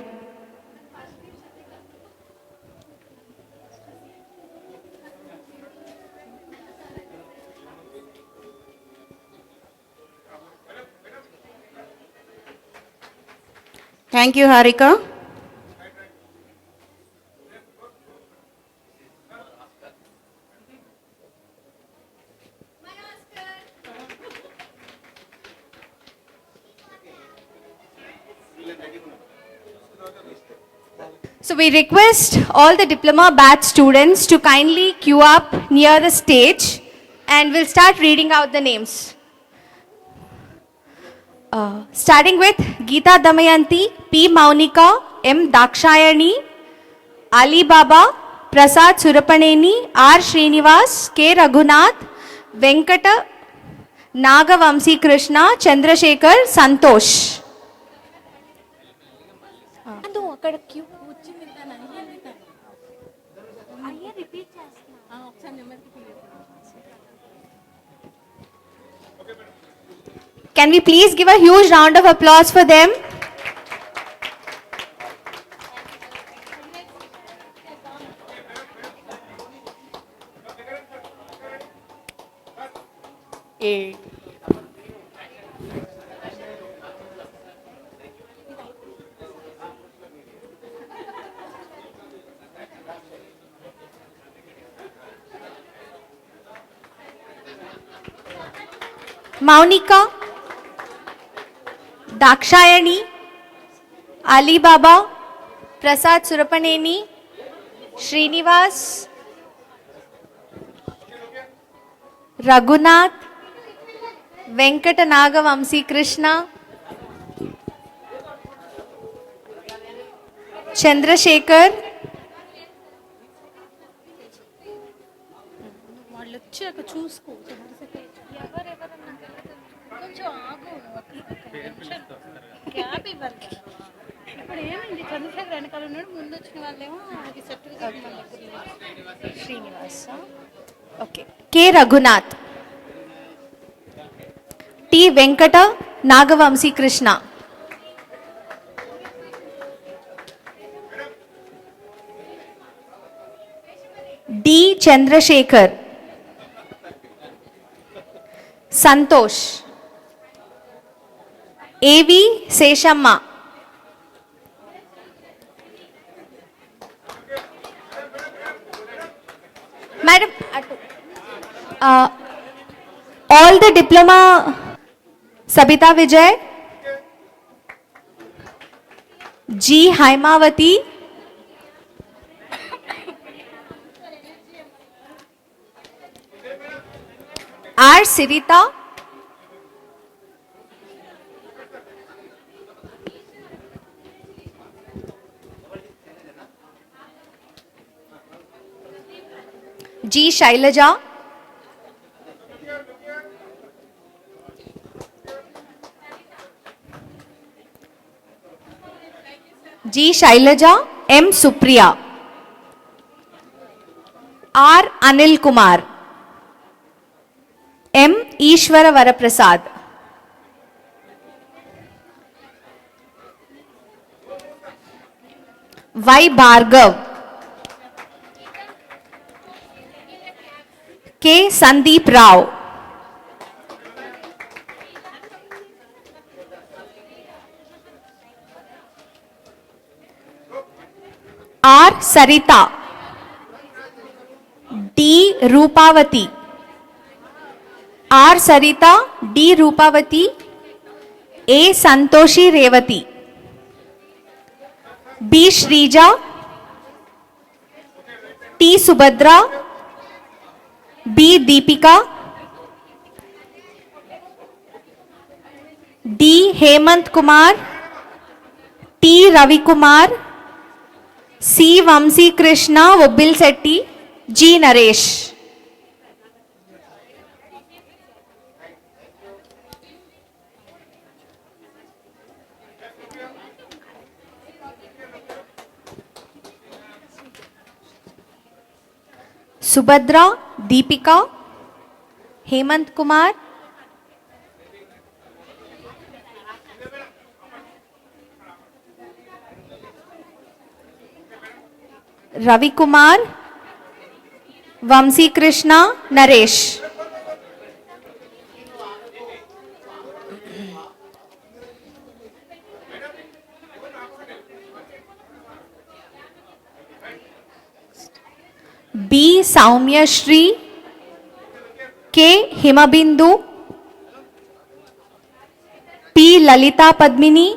Thank you, Harika. So we request all the diploma batch students to kindly queue up near the stage and we'll start reading out the names. Starting with Geeta Damayanti, P. Maunika, M. Dakshayani, Ali Baba, Prasad Surapaneni, R. Srinivas, K. Raghunath, Venkata, Nagavamsi Krishna, Chandrasekhar, Santosh. Can we please give a huge round of applause for them? A. Maunika, Dakshayani, Ali Baba, Prasad Surapaneni, Srinivas, Raghunath, Venkatanaga Vamsi Krishna, Chandrasekhar, వాళ్ళు వచ్చాక చూసుకో కొంచెం ఆగు cab ఇవ్వాలి కదా ఇప్పుడు ఏమైంది చంద్రశేఖర్ వెనకాల ఉన్నాడు ముందు వచ్చిన వాళ్ళేమో అది certificate Srinivas. Okay. K. Raghunath, T. Venkata Nagavamsi Krishna, D. Chandrasekhar, Santosh, A.V. Seshamma, Madam, all the diploma, Sabita Vijay, G. Haimavati, R. Sirita, G. Shailaja, G. Shailaja, M. Supriya, R. Anil Kumar, M. Ishwara Varaprasad, Y. Bhargav, K. Sandeep Rao, R. Sarita, D. Rupavati, R. Sarita, D. Rupavati, A. Santoshi Revati, B. Shrija, T. Subhadra, B. Deepika, D. Hemant Kumar, T. Ravi Kumar, C. Vamsi Krishna Vobbil Setti, G. Naresh. Subhadra, Deepika, Hemant Kumar, Ravi Kumar, Vamsi Krishna, Naresh. B. Saumya Shri, K. Himabindu, P. Lalita Padmini,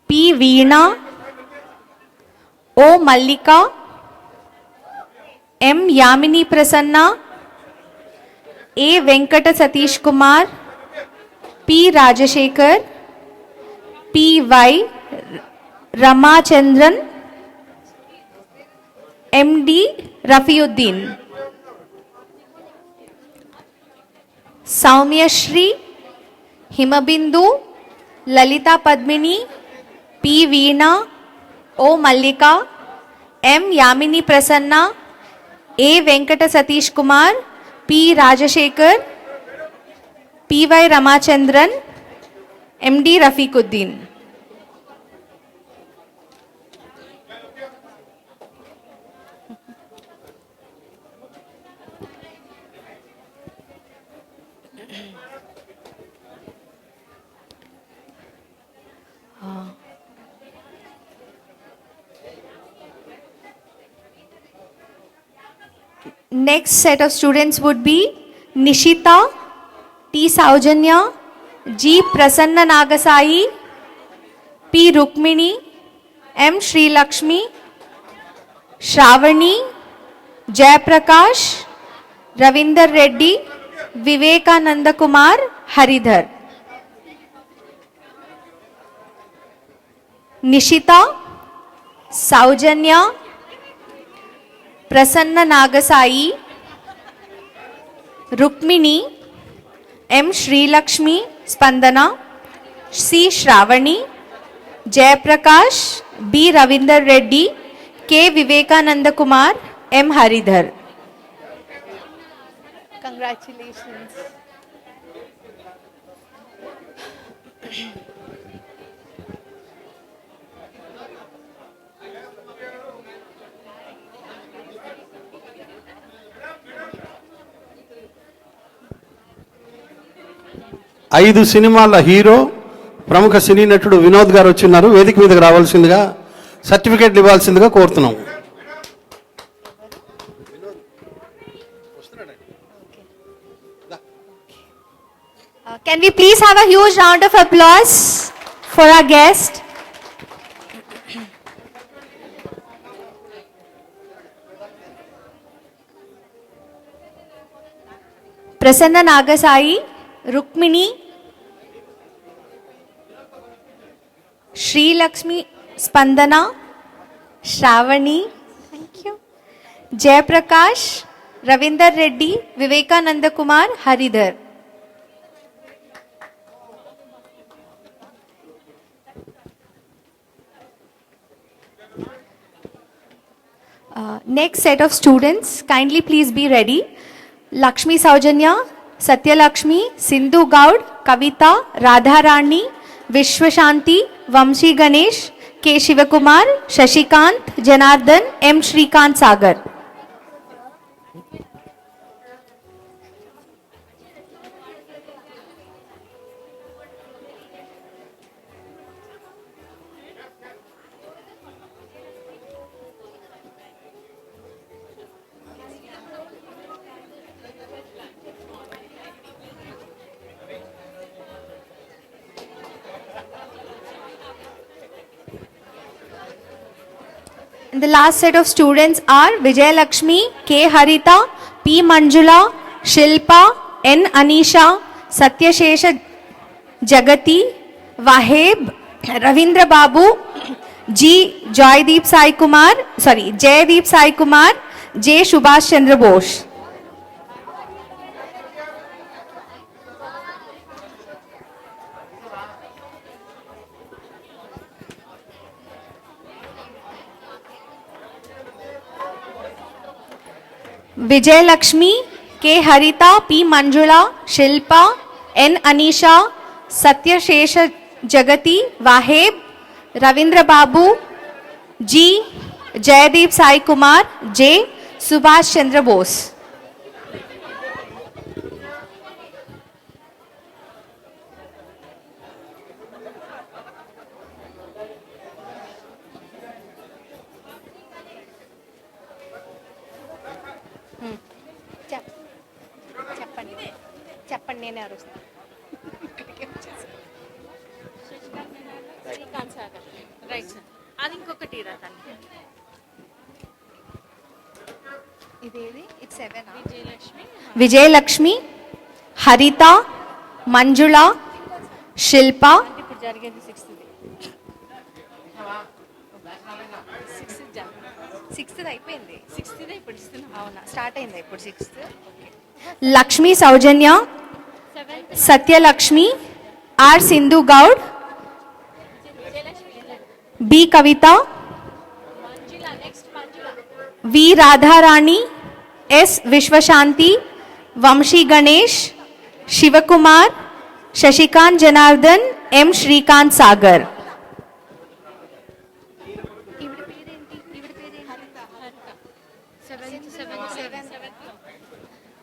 P. Veena, O. Mallika, M. Yamini Prasanna, A. Venkata Satish Kumar, P. Rajashekar, P. Y. Ramachandran, M.D. Rafiuddin. Saumya Shri, Himabindu, Lalita Padmini, P. Veena, O. Mallika, M. Yamini Prasanna, A. Venkata Satish Kumar, P. Rajashekar, P. Y. Ramachandran, M.D. Rafiquddin. Next set of students would be Nishita, T. Saujanya, G. Prasanna Nagasai, P. Rukmini, M. Sri Lakshmi, Shravani, Jayaprakash, Ravinder Reddy, Vivekananda Kumar, Haridhar. Nishita, Saujanya, Prasanna Nagasai, Rukmini, M. Sri Lakshmi, Spandana, C. Shravani, Jayaprakash, B. Ravinder Reddy, K. Vivekananda Kumar, M. Haridhar. Congratulations. ఐదు సినిమాల hero ప్రముఖ సినీ నటుడు వినోద్ గారు వచ్చిన్నారు. వేదిక మీదకి రావాల్సిందిగా, సర్టిఫికేట్లు ఇవ్వాల్సిందిగా కోరుతున్నాం. Can we please have a huge round of applause for our guest? Prasanna Nagasai, Rukmini, Sri Lakshmi, Spandana, Shravani, thank you, Jayaprakash, Ravinder Reddy, Vivekananda Kumar, Haridhar. Next set of students, kindly please be ready. Lakshmi Saujanya, Satya Lakshmi, Sindhu Gaud, Kavita, Radharani, Vishwashanti, Vamshi Ganesh, K. Shivakumar, Shashikant, Janardhan, M. Shrikant Sagar. And the last set of students are Vijay Lakshmi, K. Harita, P. Manjula, Shilpa, N. Anisha, Satyashesha Jagati, Waheb, Ravindra Babu, G. Jaydeep Sai Kumar, J. Subhash Chandra Bose. Vijay Lakshmi, K. Harita, P. Manjula, Shilpa, N. Anisha, Satyashesha Jagati, Waheb, Ravindra Babu, G. Jaydeep Sai Kumar, J. Subhash Chandra Bose. చెప్పండి నేనే అరుస్తాను. Right sir, అది ఇంకొకటి రాతాను. ఇదేది ఇది 7 విజయలక్ష్మి, హరిత, మంజుళ, శిల్ప. ఇప్పుడు జరిగేది 6th. 6th అయిపోయింది. 6th ఇప్పుడు ఇస్తున్నాం. అవునా, స్టార్ట్ అయిందా ఇప్పుడు 6th? Lakshmi Soujanya, Satyalakshmi, R Sindhu Goud, B Kavitha, V Radharani, S Vishwashanti, Vamshi Ganesh, Shivakumar, Sasikanth Janardhan, M Srikanth Sagar.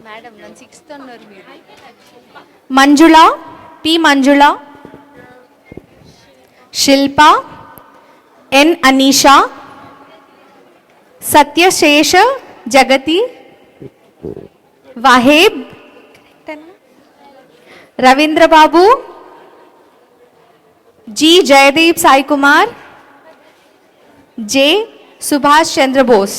Madam నన్ను 6th అన్నారు మీరు. Manjula, P Manjula, Shilpa, N Anisha, Satyasesha Jagathi, Wahib, Ravindra Babu, G. Jaydeep Sai Kumar, J. Subhash Chandra Bose.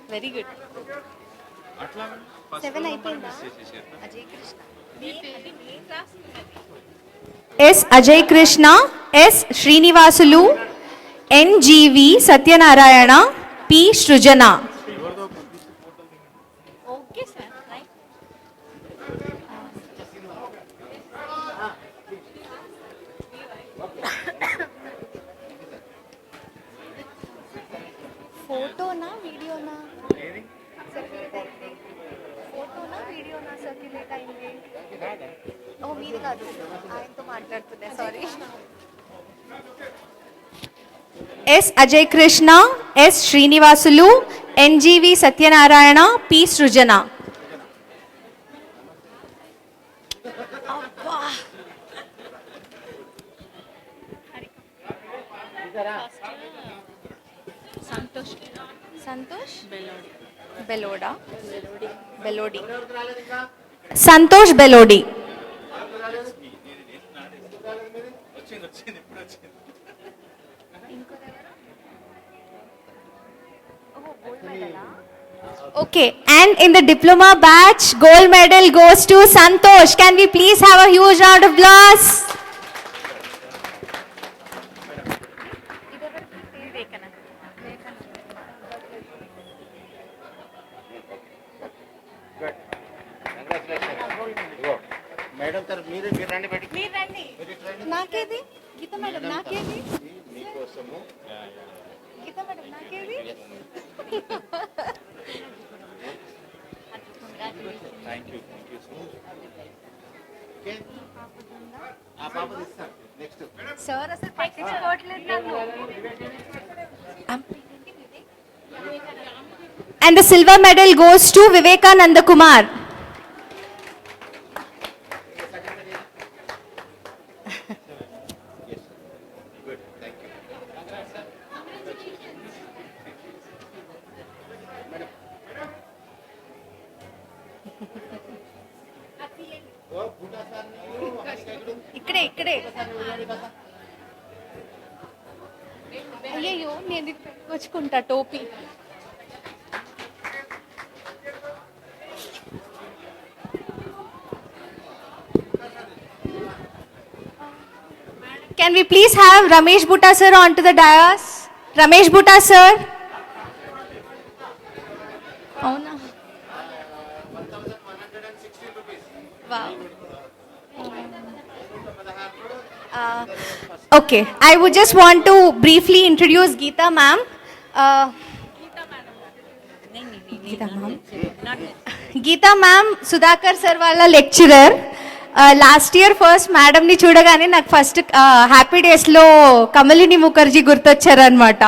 Very good. 7 అయిపోయిందా? Ajay Krishna. S Ajay Krishna, S Srinivasulu, NGV Satyanarayana, P Srujana. Okay sir. ఫోటోనా వీడియోనా? ఫోటోనా వీడియోనా సర్క్యులేట్ అయింది? ఓ మీది కాదు, ఆయనతో మాట్లాడుతున్నా, sorry. S Ajay Krishna, S Srinivasulu, NGV Satyanarayana, P Srujana. Santosh Beloda, Belodi, Santosh Belodi. Okay, and in the diploma batch, gold medal goes to Santosh. Can we please have a huge round of applause? Madam sir మీరు రండి బయటికి. మీరు రండి. నాకేది గీత మేడం? నాకేది మీకోసము. గీత మేడం? నాకేది? Thank you so much. Okay, ఆ పాప ఇస్తాను నెక్స్ట్. సార్ అసలు పట్టించుకోవట్లేదు నన్ను. And the silver medal goes to Vivekananda Kumar. ఇక్కడే ఇక్కడే. అయ్యయ్యో, నేను ఇది పెట్టుకొచ్చుకుంటా టోపీ. Can we please have Ramesh Bhutta sir onto the dais? Ramesh Bhutta sir. Avuna. Wow. Okay, I would just want to briefly introduce Geeta ma'am. Geeta ma'am, Sudhakar sir wala lecturer. Last year first మేడంని చూడగానే నాకు first happy డేస్లో కమలిని ముఖర్జీ గుర్తొచ్చారనమాట.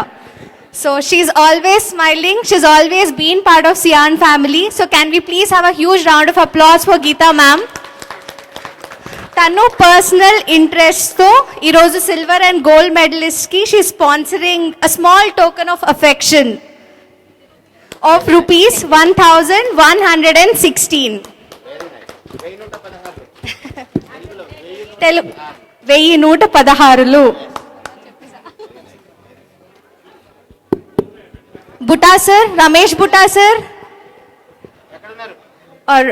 So she's always smiling, she's always been part of Cyan family. So can we please have a huge round of applause for Geetha ma'am. తను personal ఇంట్రెస్ట్తో ఈరోజు silver and gold మెడలిస్ట్కి she sponsoring a small token of affection of ₹1116. 1116. Bhutta sir, Ramesh Bhutta sir, और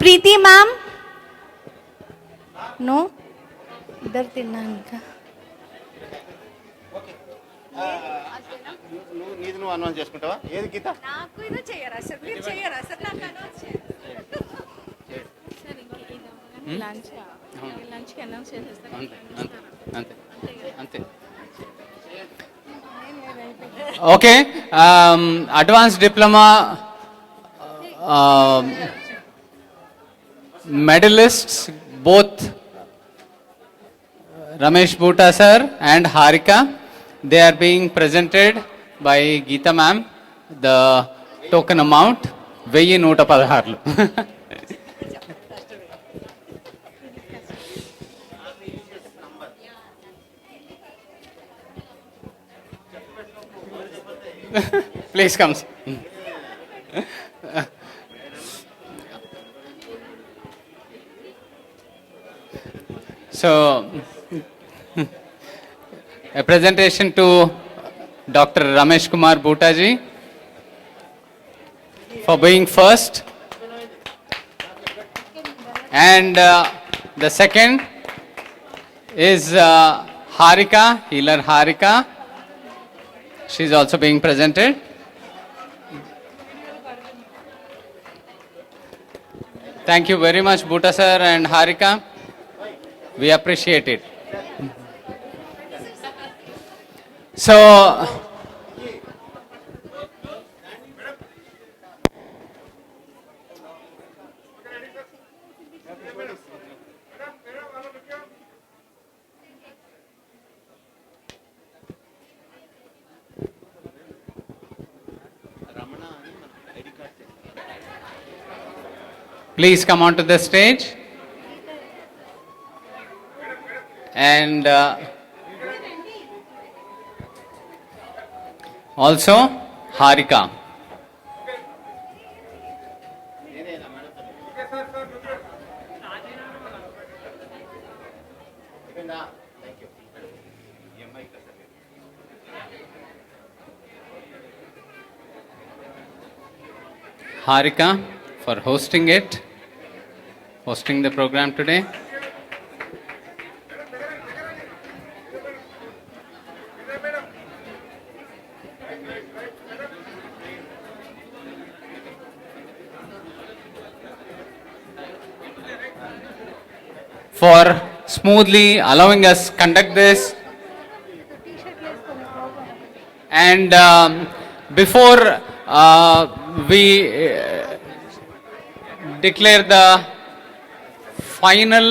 प्रीति ma'am. No, इधर తిన్నా ఇంకా. నువ్వు announce చేసుకుంటావా? ఏది గీత? నాకు ఇది చేయరా సార్, మీరు చేయరా సార్, నాకు అనౌన్స్ చేయండి. లంచ్ లంచ్కి అనౌన్స్ చేసేస్తాను. అంతే అంతే. Okay, advance diploma medalists, both Ramesh Bhutta sir and Harika, they are being presented by Geeta ma'am. The token amount 1116. Please come. So, a presentation to Dr. Ramesh Kumar Bhutta ji for being first. And the second is Harika, healer Harika. She is also being presented. Thank you very much, Bhutta sir and Harika. We appreciate it. So, please come onto the stage. And also Harika. Harika for hosting the program today. For smoothly allowing us conduct this. And before we declare the final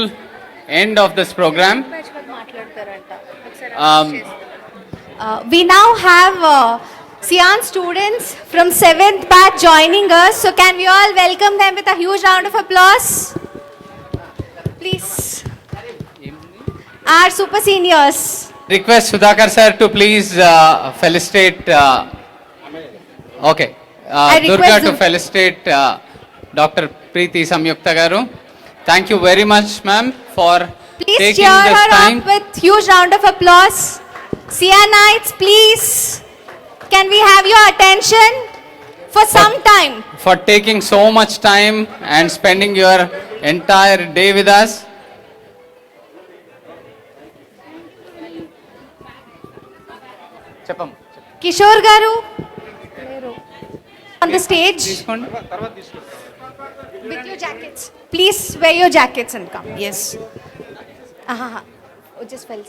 end of this program, We now have Sian students from 7th batch joining us. So can we all welcome them with a huge round of applause? Please. Our super seniors. request Sudhakar sir to please felicitate. Okay, Durga to felicitate Dr. Preeti Samyukta garu. Thank you very much, ma'am, for Please taking cheer this her time. up with huge round of applause. Sianites, please. Can we have your attention for some time? For taking so much time and spending your entire day with us. Chapam. Kishore Garu on the stage with your jackets. Please wear your jackets and come. Yes. Oh, just fell.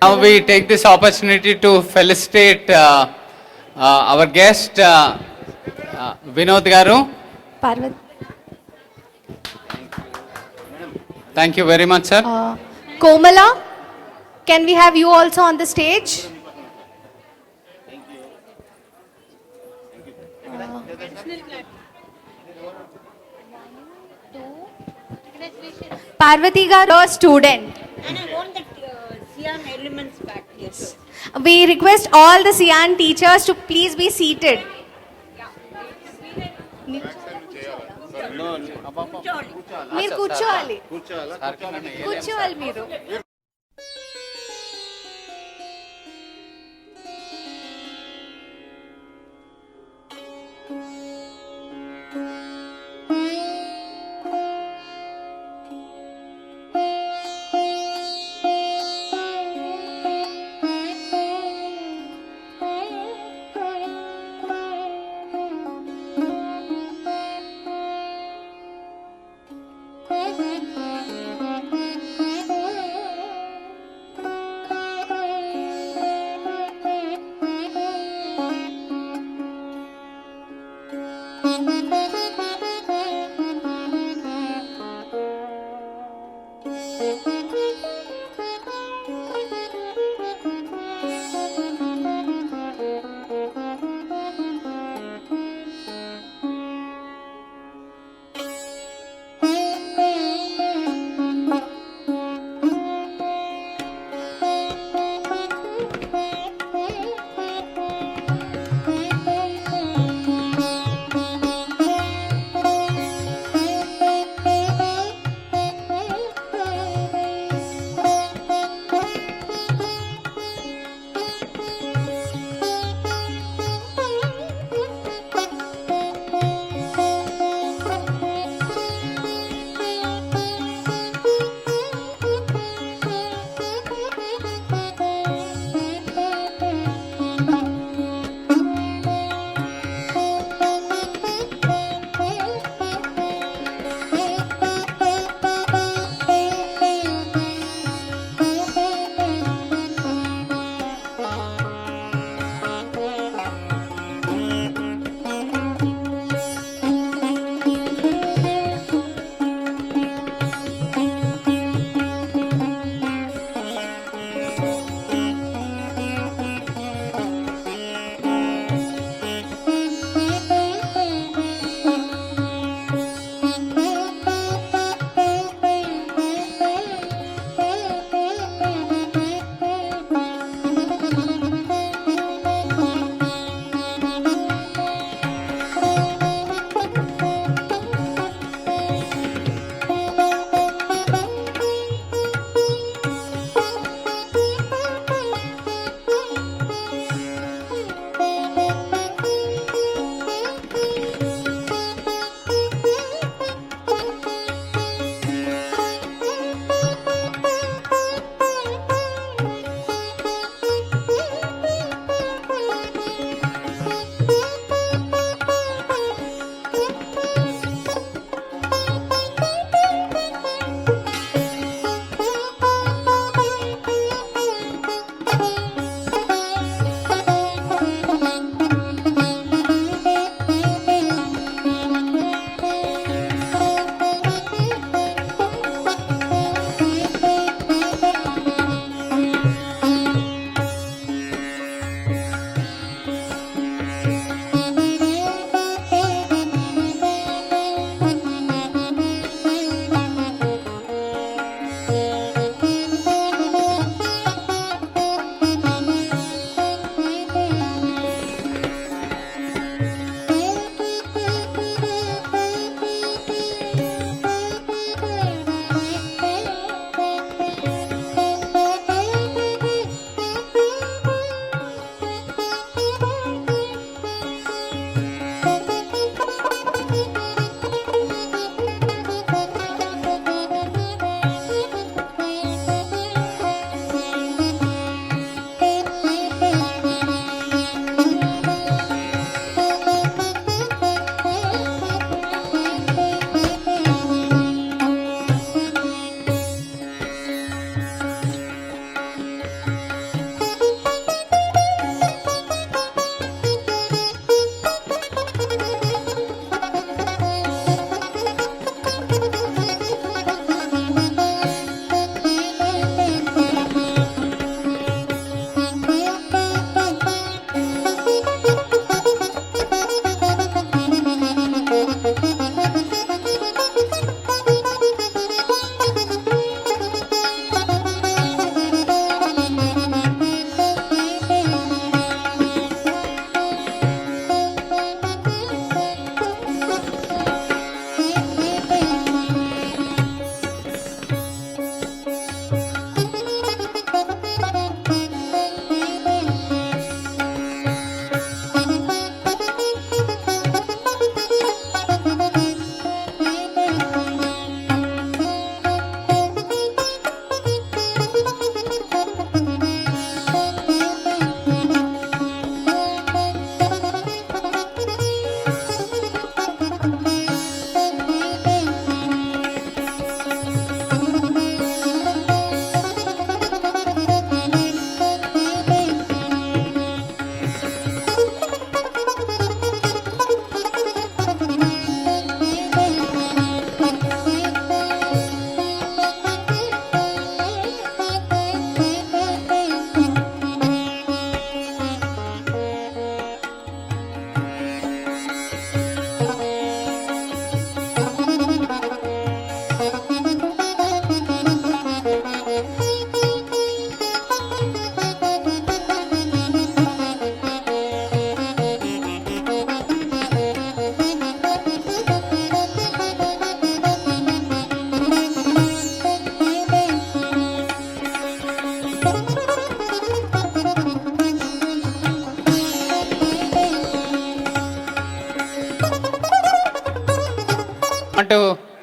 Now we take this opportunity to felicitate our guest Vinod Garu. Parvat. Thank you very much, sir. Komala, can we have you also on the stage? Parvati Garu, a student. And I want that Sian elements back, yes. We request all the Sian teachers to please be seated. మీరు కూర్చోవాలి కూర్చోవాలి మీరు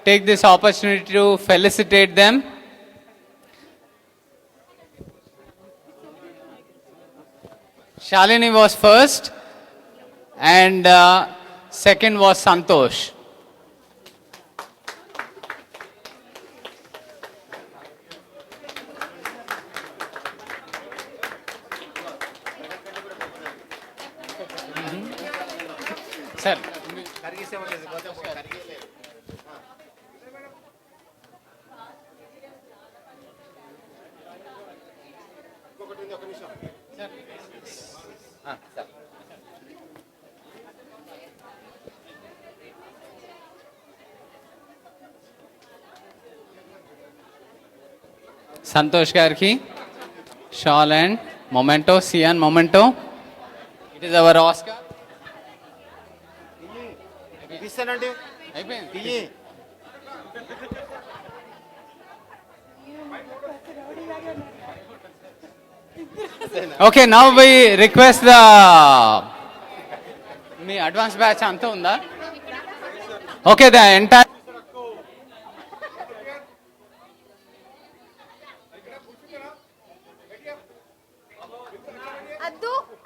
take this opportunity to felicitate them. Shalini was first and second was Santosh. Sir. Santosh Garki, shawl and memento, Sian memento. It is our Oscar. Okay, now we request the మీ advance batch అంతా ఉందా? Okay, the entire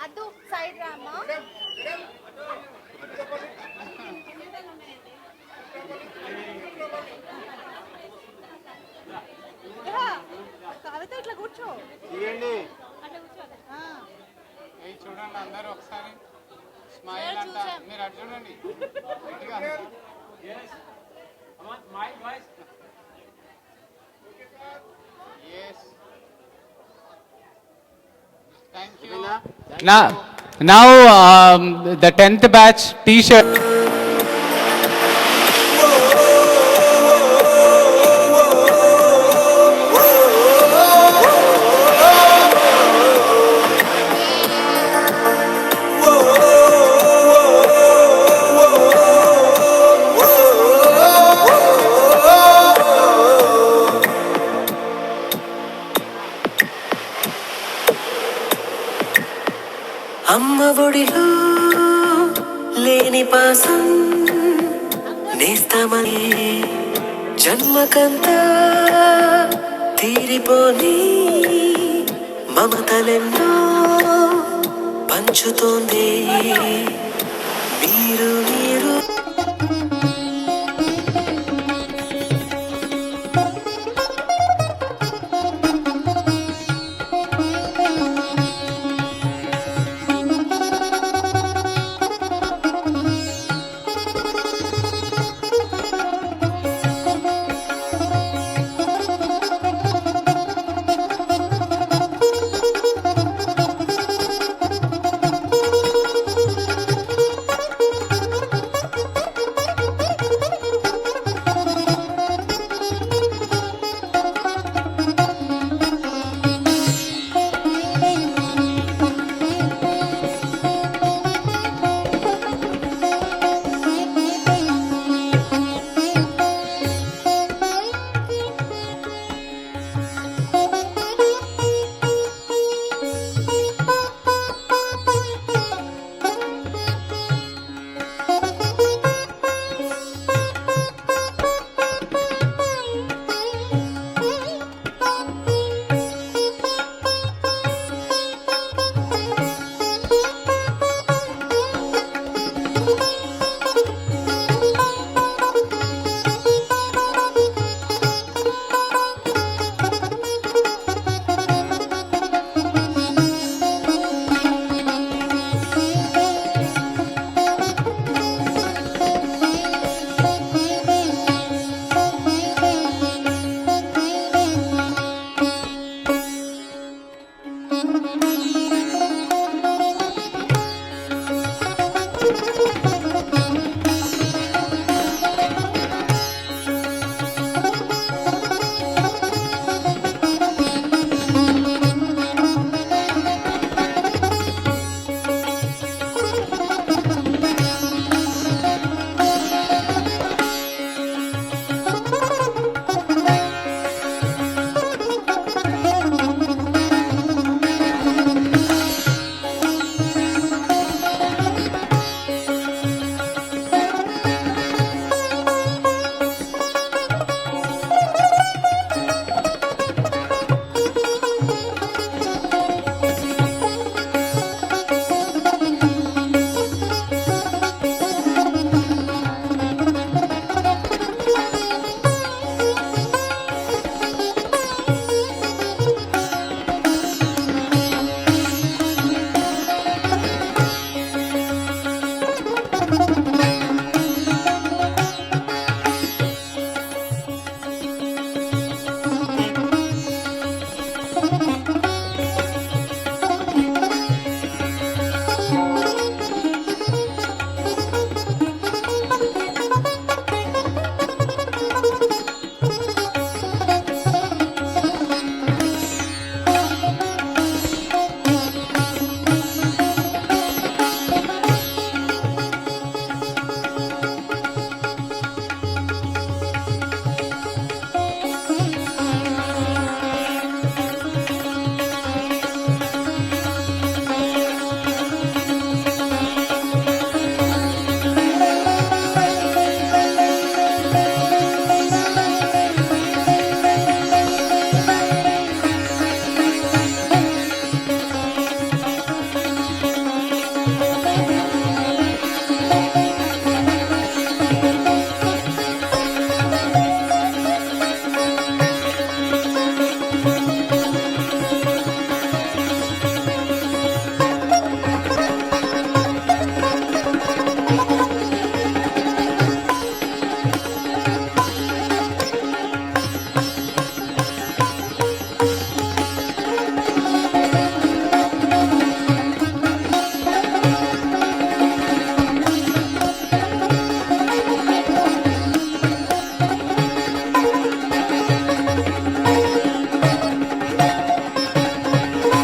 అద్దు side Rama. Kavitha ఇట్లా కూర్చో. చూడండి అందరూ ఒకసారి smile అంట. మీరు అటు చూడండి. Now the 10th batch T-shirt. అమ్మ ఒడిలో లేని పాసం నేస్తామని జన్మకంతా తీరిపోని మమతలెన్నో పంచుతోంది మీరు